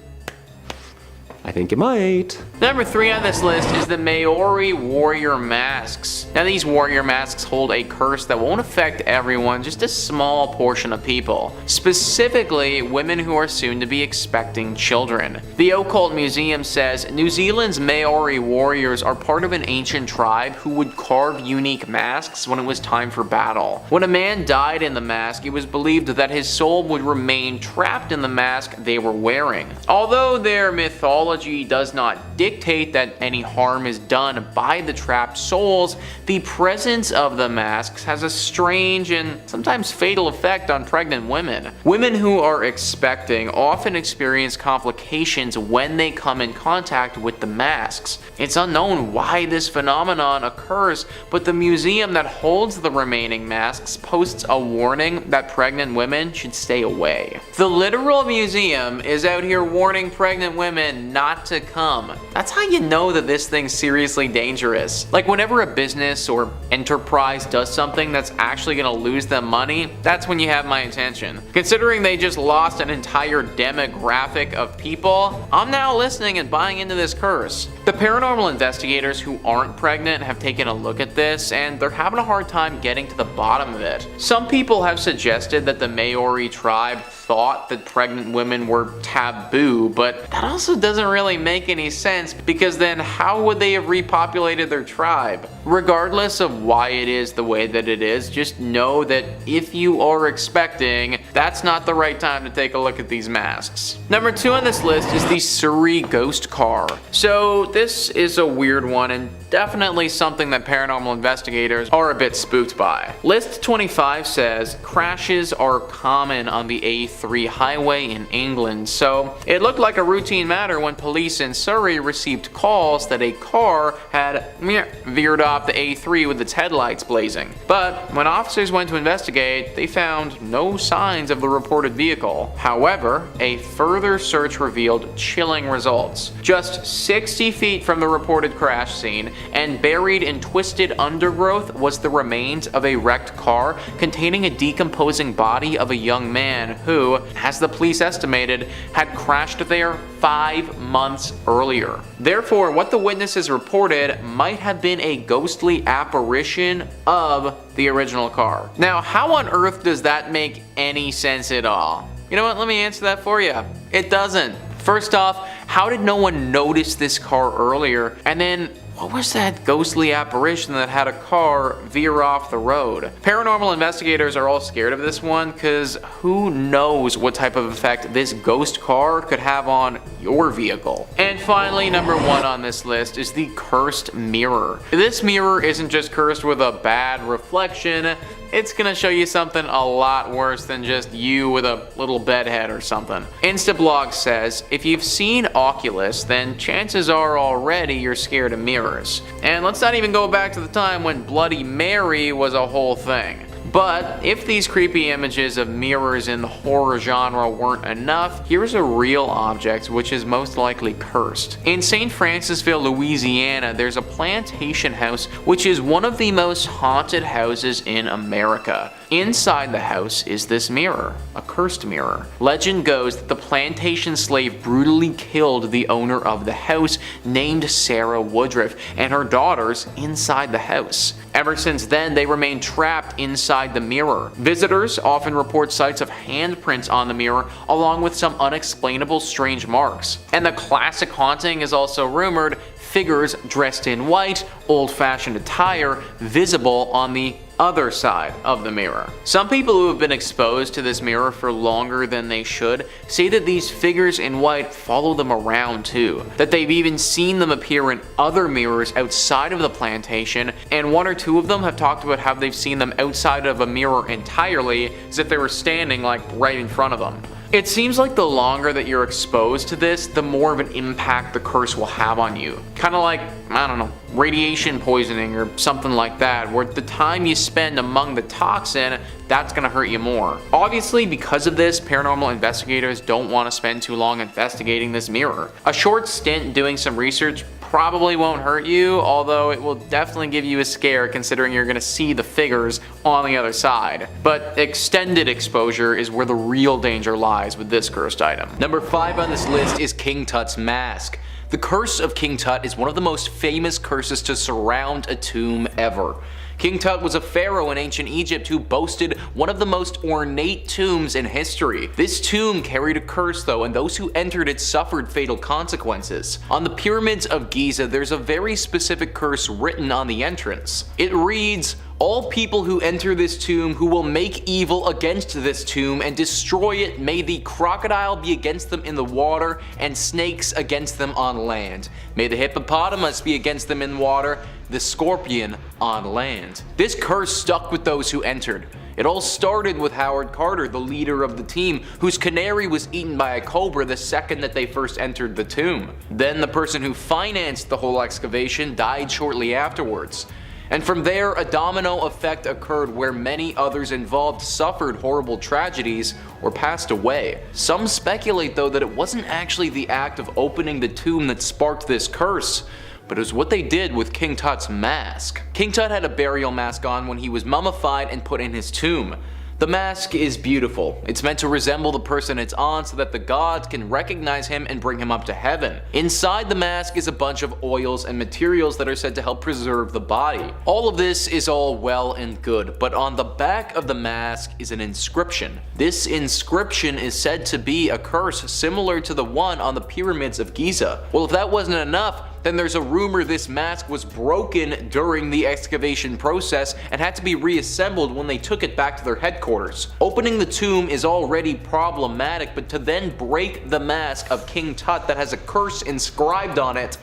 I think it might. Number 3 on this list is the Maori warrior masks. Now these warrior masks hold a curse that won't affect everyone, just a small portion of people. Specifically, women who are soon to be expecting children. The Occult Museum says New Zealand's Maori warriors are part of an ancient tribe who would carve unique masks when it was time for battle. When a man died in the mask, it was believed that his soul would remain trapped in the mask they were wearing. Although their mythology does not dictate that any harm is done by the trapped souls, the presence of the masks has a strange and sometimes fatal effect on pregnant women. Women who are expecting often experience complications when they come in contact with the masks. It's unknown why this phenomenon occurs, but the museum that holds the remaining masks posts a warning that pregnant women should stay away. The literal museum is out here warning pregnant women not to come. That's how you know that this thing's seriously dangerous. Like whenever a business or enterprise does something that's actually gonna lose them money, that's when you have my attention. Considering they just lost an entire demographic of people, I'm now listening and buying into this curse. The paranormal investigators who aren't pregnant have taken a look at this, and they're having a hard time getting to the bottom of it. Some people have suggested that the Maori tribe thought that pregnant women were taboo, but that also doesn't really make any sense, because then how would they have repopulated their tribe? Regardless of why it is the way that it is, just know that if you are expecting, that's not the right time to take a look at these masks. Number 2 on this list is the Surrey ghost car. So this is a weird one and definitely something that paranormal investigators are a bit spooked by. List 25 says crashes are common on the A3 highway in England, so it looked like a routine matter when police in Surrey received calls that a car had veered off the A3 with its headlights blazing. But when officers went to investigate, they found no signs of the reported vehicle. However, a further search revealed chilling results. Just 60 feet from the reported crash scene, and buried in twisted undergrowth, was the remains of a wrecked car containing a decomposing body of a young man who, as the police estimated, had crashed there 5 months earlier. Therefore, what the witnesses reported might have been a ghostly apparition of the original car. Now, how on earth does that make any sense at all? You know what, let me answer that for you. It doesn't. First off, how did no one notice this car earlier? And then, what was that ghostly apparition that had a car veer off the road? Paranormal investigators are all scared of this one because who knows what type of effect this ghost car could have on your vehicle. And finally, number 1 on this list is the cursed mirror. This mirror isn't just cursed with a bad reflection, it's gonna show you something a lot worse than just you with a little bedhead or something. Instablog says, if you've seen Oculus, then chances are already you're scared of mirrors. And let's not even go back to the time when Bloody Mary was a whole thing. But if these creepy images of mirrors in the horror genre weren't enough, here's a real object which is most likely cursed. In St. Francisville, Louisiana, there's a plantation house which is one of the most haunted houses in America. Inside the house is this mirror, a cursed mirror. Legend goes that the plantation slave brutally killed the owner of the house, named Sarah Woodruff, and her daughters inside the house. Ever since then, they remain trapped inside the mirror. Visitors often report sights of handprints on the mirror, along with some unexplainable strange marks. And the classic haunting is also rumored, figures dressed in white, old-fashioned attire, visible on the other side of the mirror. Some people who have been exposed to this mirror for longer than they should say that these figures in white follow them around too, that they've even seen them appear in other mirrors outside of the plantation, and 1 or 2 of them have talked about how they've seen them outside of a mirror entirely, as if they were standing like right in front of them. It seems like the longer that you're exposed to this, the more of an impact the curse will have on you. Kind of like, I don't know, radiation poisoning or something like that, where the time you spend among the toxin, that's gonna hurt you more. Obviously, because of this, paranormal investigators don't want to spend too long investigating this mirror. A short stint doing some research probably won't hurt you, although it will definitely give you a scare considering you're going to see the figures on the other side. But extended exposure is where the real danger lies with this cursed item. Number 5 on this list is King Tut's mask. The curse of King Tut is one of the most famous curses to surround a tomb ever. King Tut was a pharaoh in ancient Egypt who boasted one of the most ornate tombs in history. This tomb carried a curse though, and those who entered it suffered fatal consequences. On the pyramids of Giza, there's a very specific curse written on the entrance. It reads, "All people who enter this tomb who will make evil against this tomb and destroy it, may the crocodile be against them in the water and snakes against them on land. May the hippopotamus be against them in water, the scorpion on land." This curse stuck with those who entered. It all started with Howard Carter, the leader of the team, whose canary was eaten by a cobra the second that they first entered the tomb. Then the person who financed the whole excavation died shortly afterwards. And from there, a domino effect occurred where many others involved suffered horrible tragedies or passed away. Some speculate though that it wasn't actually the act of opening the tomb that sparked this curse, but it was what they did with King Tut's mask. King Tut had a burial mask on when he was mummified and put in his tomb. The mask is beautiful. It's meant to resemble the person it's on so that the gods can recognize him and bring him up to heaven. Inside the mask is a bunch of oils and materials that are said to help preserve the body. All of this is all well and good, but on the back of the mask is an inscription. This inscription is said to be a curse similar to the one on the pyramids of Giza. Well, if that wasn't enough, then there's a rumor this mask was broken during the excavation process and had to be reassembled when they took it back to their headquarters. Opening the tomb is already problematic, but to then break the mask of King Tut that has a curse inscribed on it,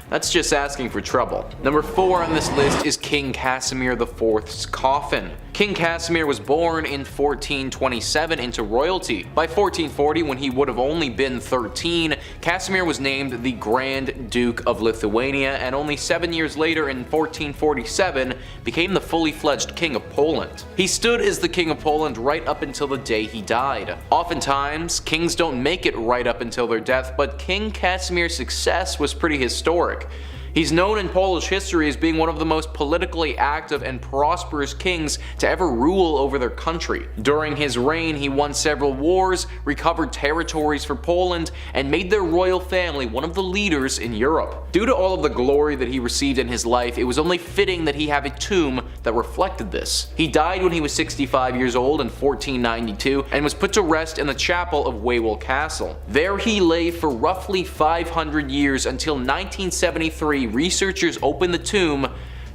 that's just asking for trouble. Number 4 on this list is King Casimir IV's coffin. King Casimir was born in 1427 into royalty. By 1440, when he would have only been 13, Casimir was named the Grand Duke of Lithuania, and only 7 years later in 1447 became the fully fledged King of Poland. He stood as the King of Poland right up until the day he died. Oftentimes, kings don't make it right up until their death, but King Casimir's success was pretty historic. He's known in Polish history as being one of the most politically active and prosperous kings to ever rule over their country. During his reign, he won several wars, recovered territories for Poland, and made their royal family one of the leaders in Europe. Due to all of the glory that he received in his life, it was only fitting that he have a tomb that reflected this. He died when he was 65 years old in 1492 and was put to rest in the chapel of Werewolf Castle. There he lay for roughly 500 years until 1973. Researchers opened the tomb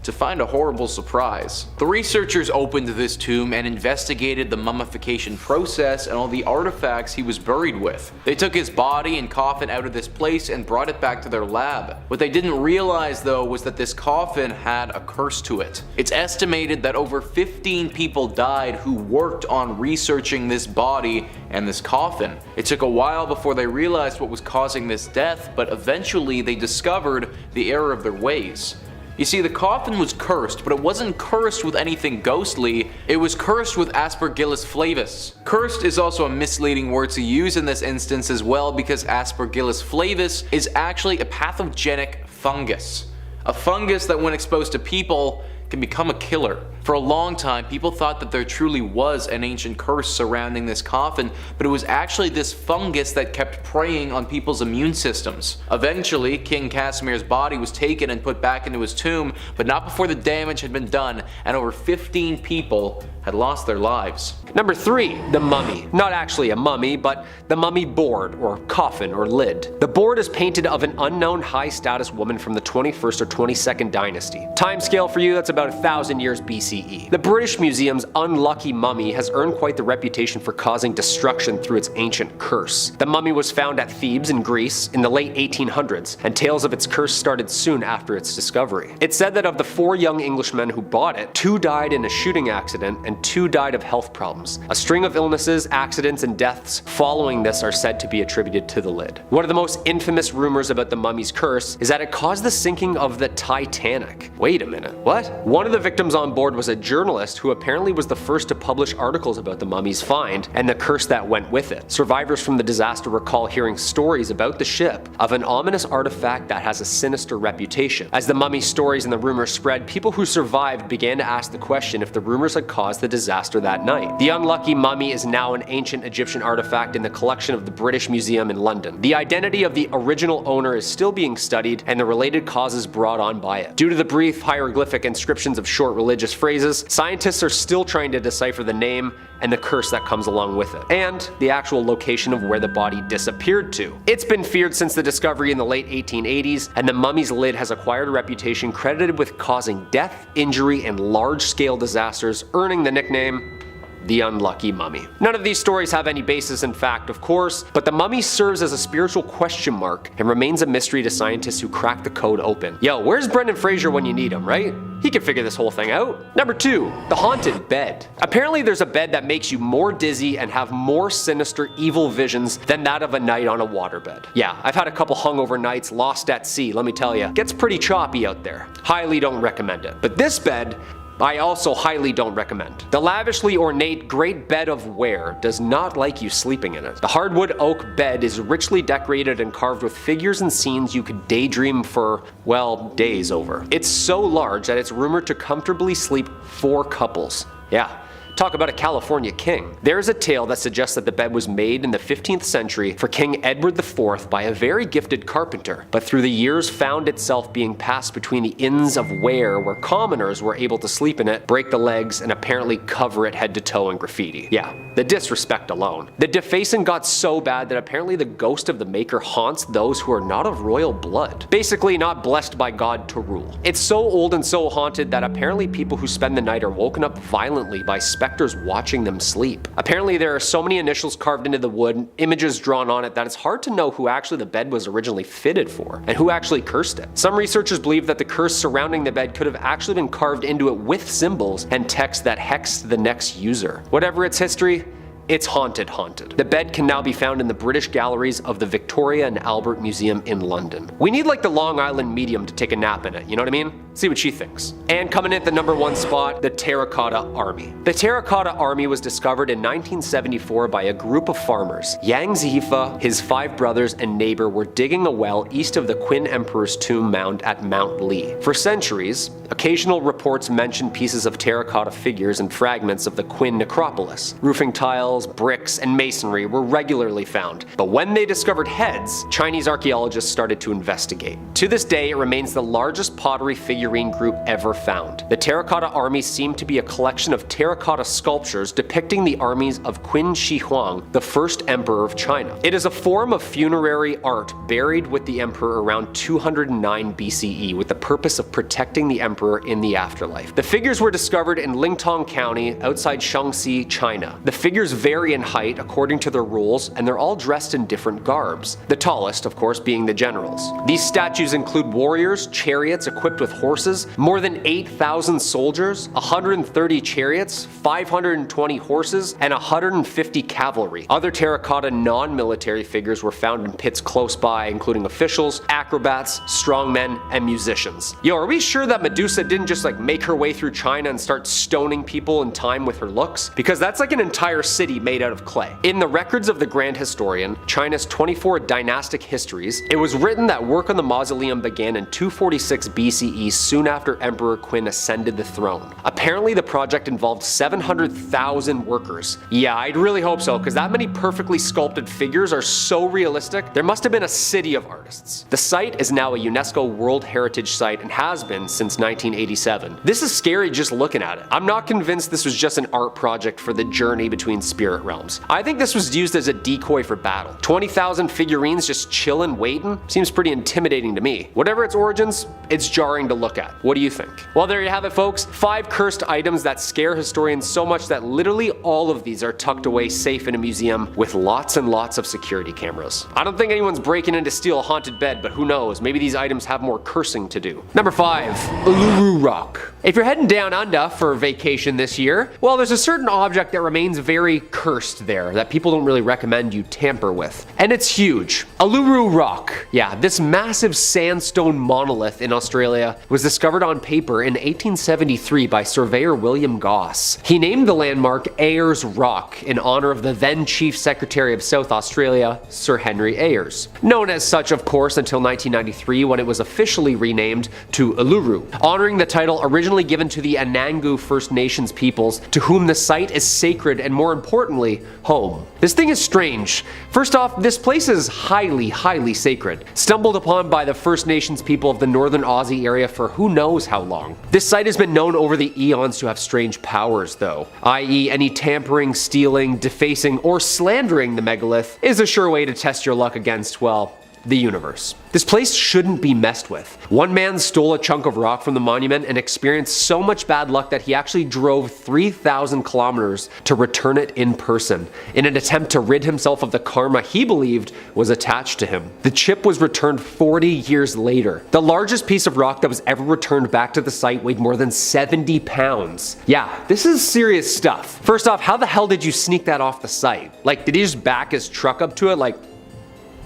to find a horrible surprise. The researchers opened this tomb and investigated the mummification process and all the artifacts he was buried with. They took his body and coffin out of this place and brought it back to their lab. What they didn't realize though was that this coffin had a curse to it. It's estimated that over 15 people died who worked on researching this body and this coffin. It took a while before they realized what was causing this death, but eventually they discovered the error of their ways. You see, the coffin was cursed, but it wasn't cursed with anything ghostly, it was cursed with Aspergillus flavus. Cursed is also a misleading word to use in this instance as well, because Aspergillus flavus is actually a pathogenic fungus. A fungus that when exposed to people can become a killer. For a long time, people thought that there truly was an ancient curse surrounding this coffin, but it was actually this fungus that kept preying on people's immune systems. Eventually, King Casimir's body was taken and put back into his tomb, but not before the damage had been done and over 15 people had lost their lives. Number 3, the mummy. Not actually a mummy, but the mummy board, or coffin, or lid. The board is painted of an unknown high-status woman from the 21st or 22nd dynasty. Timescale for you, that's about 1,000 years BCE. The British Museum's unlucky mummy has earned quite the reputation for causing destruction through its ancient curse. The mummy was found at Thebes in Greece in the late 1800s, and tales of its curse started soon after its discovery. It's said that of the 4 young Englishmen who bought it, 2 died in a shooting accident and 2 died of health problems. symptoms. A string of illnesses, accidents, and deaths following this are said to be attributed to the lid. One of the most infamous rumors about the mummy's curse is that it caused the sinking of the Titanic. Wait a minute, what? One of the victims on board was a journalist who apparently was the first to publish articles about the mummy's find and the curse that went with it. Survivors from the disaster recall hearing stories about the ship of an ominous artifact that has a sinister reputation. As the mummy stories and the rumors spread, people who survived began to ask the question if the rumors had caused the disaster that night. The unlucky mummy is now an ancient Egyptian artifact in the collection of the British Museum in London. The identity of the original owner is still being studied and the related causes brought on by it. Due to the brief hieroglyphic inscriptions of short religious phrases, scientists are still trying to decipher the name and the curse that comes along with it, and the actual location of where the body disappeared to. It's been feared since the discovery in the late 1880s, and the mummy's lid has acquired a reputation credited with causing death, injury, and large-scale disasters, earning the nickname the Unlucky Mummy. None of these stories have any basis in fact, of course, but the mummy serves as a spiritual question mark and remains a mystery to scientists who crack the code open. Yo, where's Brendan Fraser when you need him, right? He can figure this whole thing out. Number 2, the haunted bed. Apparently there's a bed that makes you more dizzy and have more sinister evil visions than that of a night on a waterbed. Yeah, I've had a couple hungover nights lost at sea, let me tell you. Gets pretty choppy out there. Highly don't recommend it. But this bed, I also highly don't recommend. The lavishly ornate great bed of ware does not like you sleeping in it. The hardwood oak bed is richly decorated and carved with figures and scenes you could daydream for, well, days over. It's so large that it's rumored to comfortably sleep 4 couples. Yeah. Talk about a California king. There's a tale that suggests that the bed was made in the 15th century for King Edward IV by a very gifted carpenter, but through the years found itself being passed between the inns of ware where commoners were able to sleep in it, break the legs, and apparently cover it head to toe in graffiti. Yeah, the disrespect alone. The defacing got so bad that apparently the ghost of the maker haunts those who are not of royal blood. Basically not blessed by God to rule. It's so old and so haunted that apparently people who spend the night are woken up violently by specters watching them sleep. Apparently there are so many initials carved into the wood, images drawn on it, that it's hard to know who actually the bed was originally fitted for, and who actually cursed it. Some researchers believe that the curse surrounding the bed could have actually been carved into it with symbols and text that hexed the next user. Whatever its history, it's haunted. The bed can now be found in the British galleries of the Victoria and Albert Museum in London. We need like the Long Island medium to take a nap in it, you know what I mean? See what she thinks. And coming in at the number 1 spot, the Terracotta Army. The Terracotta Army was discovered in 1974 by a group of farmers. Yang Zifa, his 5 brothers, and neighbor were digging a well east of the Qin Emperor's tomb mound at Mount Lee. For centuries, occasional reports mentioned pieces of terracotta figures and fragments of the Qin necropolis. Roofing tiles, bricks, and masonry were regularly found. But when they discovered heads, Chinese archaeologists started to investigate. To this day, it remains the largest pottery figurine group ever found. The Terracotta Army seemed to be a collection of terracotta sculptures depicting the armies of Qin Shi Huang, the first emperor of China. It is a form of funerary art buried with the emperor around 209 BCE with the purpose of protecting the emperor in the afterlife. The figures were discovered in Lingtong County outside Shaanxi, China. The figures vary in height according to their rules, and they're all dressed in different garbs. The tallest, of course, being the generals. These statues include warriors, chariots equipped with horses, more than 8,000 soldiers, 130 chariots, 520 horses, and 150 cavalry. Other terracotta non-military figures were found in pits close by, including officials, acrobats, strongmen, and musicians. Yo, are we sure that Medusa didn't just like make her way through China and start stoning people in time with her looks? Because that's like an entire city made out of clay. In the records of the Grand Historian, China's 24 dynastic histories, it was written that work on the mausoleum began in 246 BCE, soon after Emperor Qin ascended the throne. Apparently the project involved 700,000 workers. Yeah, I'd really hope so, because that many perfectly sculpted figures are so realistic, there must have been a city of artists. The site is now a UNESCO World Heritage Site and has been since 1987. This is scary just looking at it. I'm not convinced this was just an art project for the journey between spirits spirit realms. I think this was used as a decoy for battle. 20,000 figurines just chilling, waiting? Seems pretty intimidating to me. Whatever its origins, it's jarring to look at. What do you think? Well, there you have it, folks. 5 cursed items that scare historians so much that literally all of these are tucked away safe in a museum with lots and lots of security cameras. I don't think anyone's breaking in to steal a haunted bed, but who knows, maybe these items have more cursing to do. Number 5. Uluru Rock. If you're heading down under for vacation this year, well, there's a certain object that remains very cursed there that people don't really recommend you tamper with. And it's huge. Uluru Rock. Yeah, this massive sandstone monolith in Australia was discovered on paper in 1873 by surveyor William Goss. He named the landmark Ayers Rock in honor of the then Chief Secretary of South Australia, Sir Henry Ayers. Known as such, of course, until 1993 when it was officially renamed to Uluru, honoring the title originally given to the Anangu First Nations peoples to whom the site is sacred and, more importantly, home. This thing is strange. First off, this place is highly sacred, stumbled upon by the First Nations people of the northern Aussie area for who knows how long. This site has been known over the eons to have strange powers though, i.e. any tampering, stealing, defacing, or slandering the megalith is a sure way to test your luck against, well, the universe. This place shouldn't be messed with. One man stole a chunk of rock from the monument and experienced so much bad luck that he actually drove 3,000 kilometers to return it in person, in an attempt to rid himself of the karma he believed was attached to him. The chip was returned 40 years later. The largest piece of rock that was ever returned back to the site weighed more than 70 pounds. Yeah, this is serious stuff. First off, how the hell did you sneak that off the site? Like, did he just back his truck up to it like,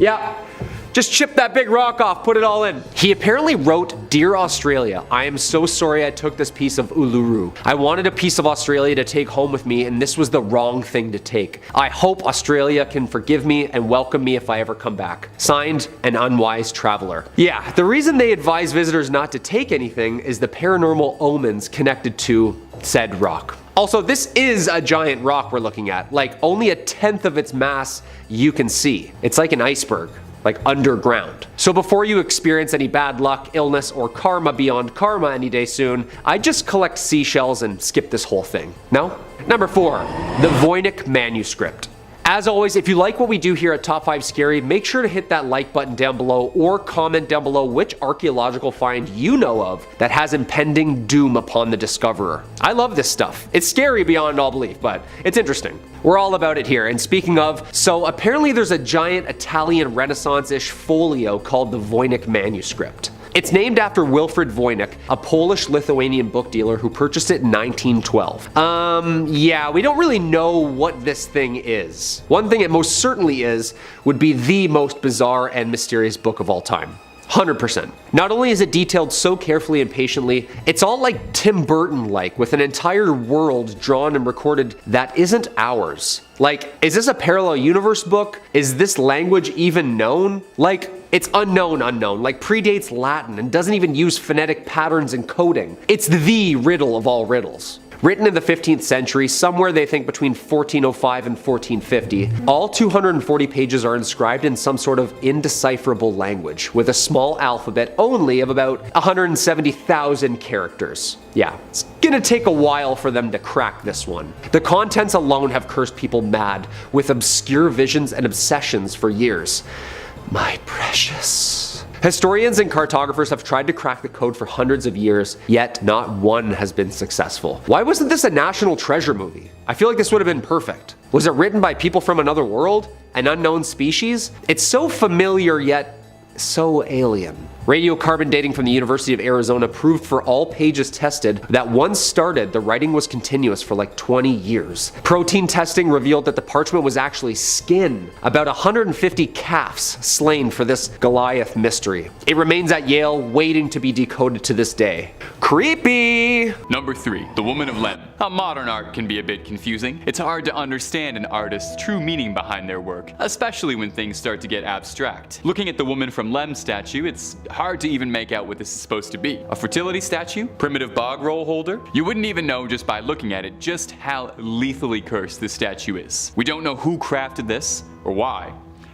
yeah, just chip that big rock off, put it all in. He apparently wrote, "Dear Australia, I am so sorry I took this piece of Uluru. I wanted a piece of Australia to take home with me and this was the wrong thing to take. I hope Australia can forgive me and welcome me if I ever come back. Signed, an unwise traveler." Yeah, the reason they advise visitors not to take anything is the paranormal omens connected to said rock. Also, this is a giant rock we're looking at, like only 1/10 of its mass you can see. It's like an iceberg, like underground. So before you experience any bad luck, illness, or karma beyond karma any day soon, I'd just collect seashells and skip this whole thing. No? Number 4, the Voynich manuscript. As always, if you like what we do here at Top 5 Scary, make sure to hit that like button down below or comment down below which archaeological find you know of that has impending doom upon the discoverer. I love this stuff. It's scary beyond all belief, but it's interesting. We're all about it here. And speaking of, so apparently there's a giant Italian Renaissance-ish folio called the Voynich manuscript. It's named after Wilfrid Voynich, a Polish-Lithuanian book dealer who purchased it in 1912. Yeah, we don't really know what this thing is. One thing it most certainly is would be the most bizarre and mysterious book of all time. 100%. Not only is it detailed so carefully and patiently, it's all like Tim Burton-like, with an entire world drawn and recorded that isn't ours. Like, is this a parallel universe book? Is this language even known? Like, it's unknown, like predates Latin and doesn't even use phonetic patterns and coding. It's the riddle of all riddles. Written in the 15th century, somewhere they think between 1405 and 1450, all 240 pages are inscribed in some sort of indecipherable language, with a small alphabet only of about 170,000 characters. Yeah, it's gonna take a while for them to crack this one. The contents alone have cursed people mad, with obscure visions and obsessions for years. My precious. Historians and cartographers have tried to crack the code for hundreds of years, yet not one has been successful. Why wasn't this a national treasure movie? I feel like this would have been perfect. Was it written by people from another world? An unknown species? It's so familiar yet so alien. Radiocarbon dating from the University of Arizona proved for all pages tested that once started, the writing was continuous for like 20 years. Protein testing revealed that the parchment was actually skin. About 150 calves slain for this Goliath mystery. It remains at Yale, waiting to be decoded to this day. Creepy! Number 3, the Woman of Lem. Now, modern art can be a bit confusing. It's hard to understand an artist's true meaning behind their work, especially when things start to get abstract. Looking at the Woman from Lem statue, it's hard to even make out what this is supposed to be. A fertility statue? Primitive bog roll holder? You wouldn't even know just by looking at it just how lethally cursed this statue is. We don't know who crafted this or why,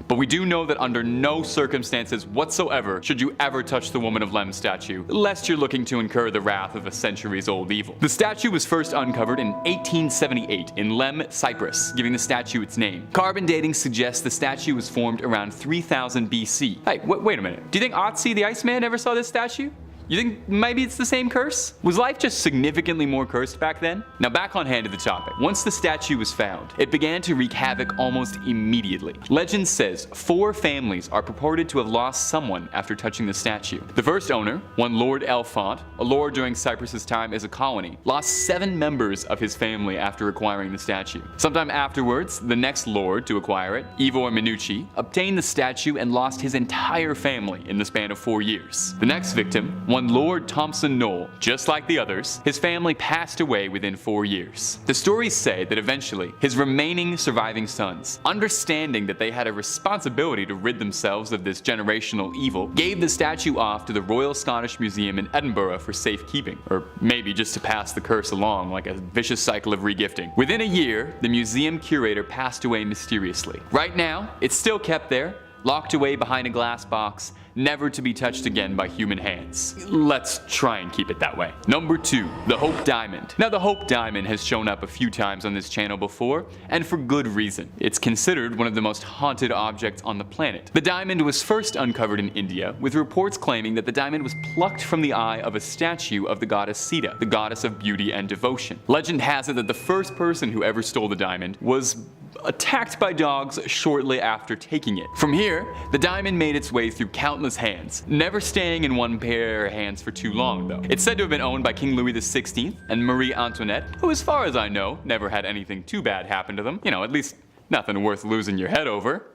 but we do know that under no circumstances whatsoever should you ever touch the Woman of Lem statue, lest you're looking to incur the wrath of a centuries-old evil. The statue was first uncovered in 1878 in Lem, Cyprus, giving the statue its name. Carbon dating suggests the statue was formed around 3000 BC. Hey, wait a minute. Do you think Otsi the Iceman ever saw this statue? You think maybe it's the same curse? Was life just significantly more cursed back then? Now back on hand to the topic. Once the statue was found, it began to wreak havoc almost immediately. Legend says 4 families are purported to have lost someone after touching the statue. The first owner, one Lord Elfont, a lord during Cyprus's time as a colony, lost 7 members of his family after acquiring the statue. Sometime afterwards, the next lord to acquire it, Ivor Minucci, obtained the statue and lost his entire family in the span of 4 years. The next victim, one Lord Thompson Knoll, just like the others, his family passed away within 4 years. The stories say that eventually, his remaining surviving sons, understanding that they had a responsibility to rid themselves of this generational evil, gave the statue off to the Royal Scottish Museum in Edinburgh for safekeeping, or maybe just to pass the curse along like a vicious cycle of regifting. Within a year, the museum curator passed away mysteriously. Right now, it's still kept there, locked away behind a glass box, never to be touched again by human hands. Let's try and keep it that way. Number 2, the Hope Diamond. Now the Hope Diamond has shown up a few times on this channel before, and for good reason. It's considered one of the most haunted objects on the planet. The diamond was first uncovered in India, with reports claiming that the diamond was plucked from the eye of a statue of the goddess Sita, the goddess of beauty and devotion. Legend has it that the first person who ever stole the diamond was attacked by dogs shortly after taking it. From here, the diamond made its way through countless hands, never staying in one pair of hands for too long though. It's said to have been owned by King Louis XVI and Marie Antoinette, who as far as I know, never had anything too bad happen to them. You know, at least nothing worth losing your head over.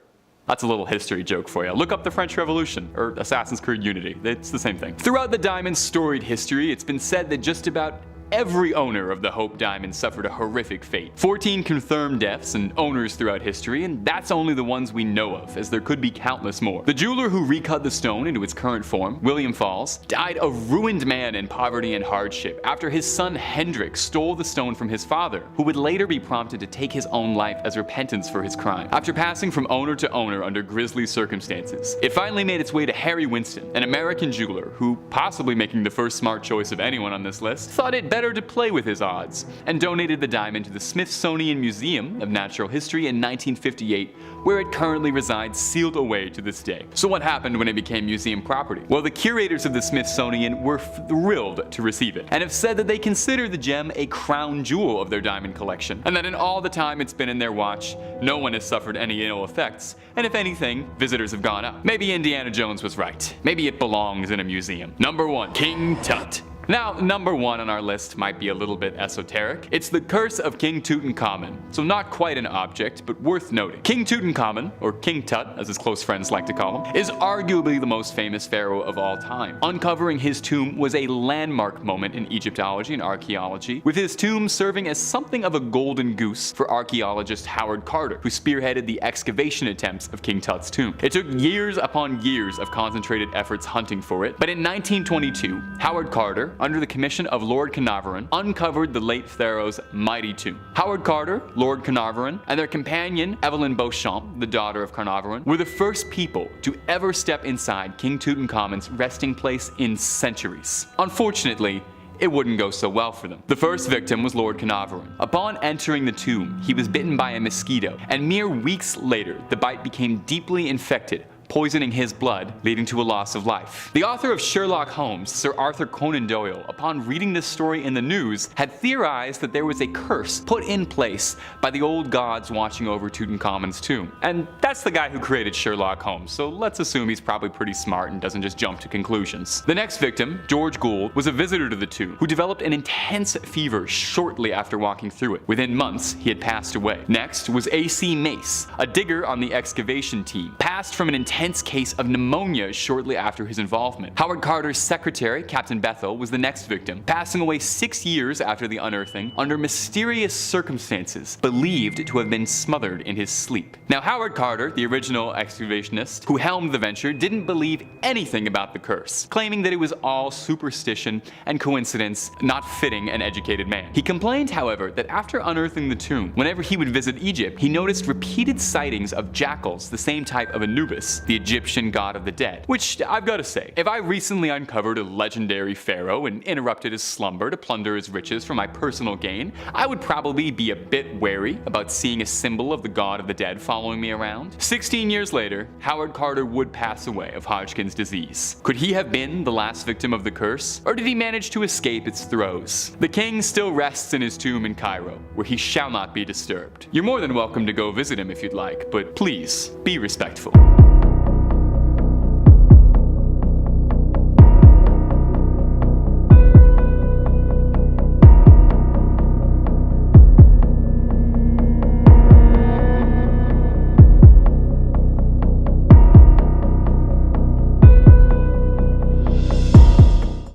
That's a little history joke for you. Look up the French Revolution, or Assassin's Creed Unity. It's the same thing. Throughout the diamond's storied history, it's been said that just about every owner of the Hope Diamond suffered a horrific fate. 14 confirmed deaths and owners throughout history, and that's only the ones we know of, as there could be countless more. The jeweler who recut the stone into its current form, William Falls, died a ruined man in poverty and hardship after his son Hendrik stole the stone from his father, who would later be prompted to take his own life as repentance for his crime. After passing from owner to owner under grisly circumstances, it finally made its way to Harry Winston, an American jeweler who, possibly making the first smart choice of anyone on this list, thought it better to play with his odds, and donated the diamond to the Smithsonian Museum of Natural History in 1958, where it currently resides sealed away to this day. So what happened when it became museum property? Well, the curators of the Smithsonian were thrilled to receive it, and have said that they consider the gem a crown jewel of their diamond collection, and that in all the time it's been in their watch, no one has suffered any ill effects, and if anything, visitors have gone up. Maybe Indiana Jones was right. Maybe it belongs in a museum. Number 1, King Tut. Now, number 1 on our list might be a little bit esoteric. It's the curse of King Tutankhamun, so not quite an object, but worth noting. King Tutankhamun, or King Tut as his close friends like to call him, is arguably the most famous pharaoh of all time. Uncovering his tomb was a landmark moment in Egyptology and archaeology, with his tomb serving as something of a golden goose for archaeologist Howard Carter, who spearheaded the excavation attempts of King Tut's tomb. It took years upon years of concentrated efforts hunting for it, but in 1922, Howard Carter, under the commission of Lord Carnarvon, uncovered the late pharaoh's mighty tomb. Howard Carter, Lord Carnarvon, and their companion Evelyn Beauchamp, the daughter of Carnarvon, were the first people to ever step inside King Tutankhamun's resting place in centuries. Unfortunately, it wouldn't go so well for them. The first victim was Lord Carnarvon. Upon entering the tomb, he was bitten by a mosquito, and mere weeks later, the bite became deeply infected, poisoning his blood, leading to a loss of life. The author of Sherlock Holmes, Sir Arthur Conan Doyle, upon reading this story in the news, had theorized that there was a curse put in place by the old gods watching over Tutankhamun's tomb. And that's the guy who created Sherlock Holmes, so let's assume he's probably pretty smart and doesn't just jump to conclusions. The next victim, George Gould, was a visitor to the tomb who developed an intense fever shortly after walking through it. Within months, he had passed away. Next was A.C. Mace, a digger on the excavation team, passed from an intense intense case of pneumonia shortly after his involvement. Howard Carter's secretary, Captain Bethel, was the next victim, passing away 6 years after the unearthing under mysterious circumstances, believed to have been smothered in his sleep. Now, Howard Carter, the original excavationist who helmed the venture, didn't believe anything about the curse, claiming that it was all superstition and coincidence, not fitting an educated man. He complained, however, that after unearthing the tomb, whenever he would visit Egypt, he noticed repeated sightings of jackals, the same type of Anubis, the Egyptian god of the dead. Which, I've gotta say, if I recently uncovered a legendary pharaoh and interrupted his slumber to plunder his riches for my personal gain, I would probably be a bit wary about seeing a symbol of the god of the dead following me around. 16 years later, Howard Carter would pass away of Hodgkin's disease. Could he have been the last victim of the curse, or did he manage to escape its throes? The king still rests in his tomb in Cairo, where he shall not be disturbed. You're more than welcome to go visit him if you'd like, but please, be respectful.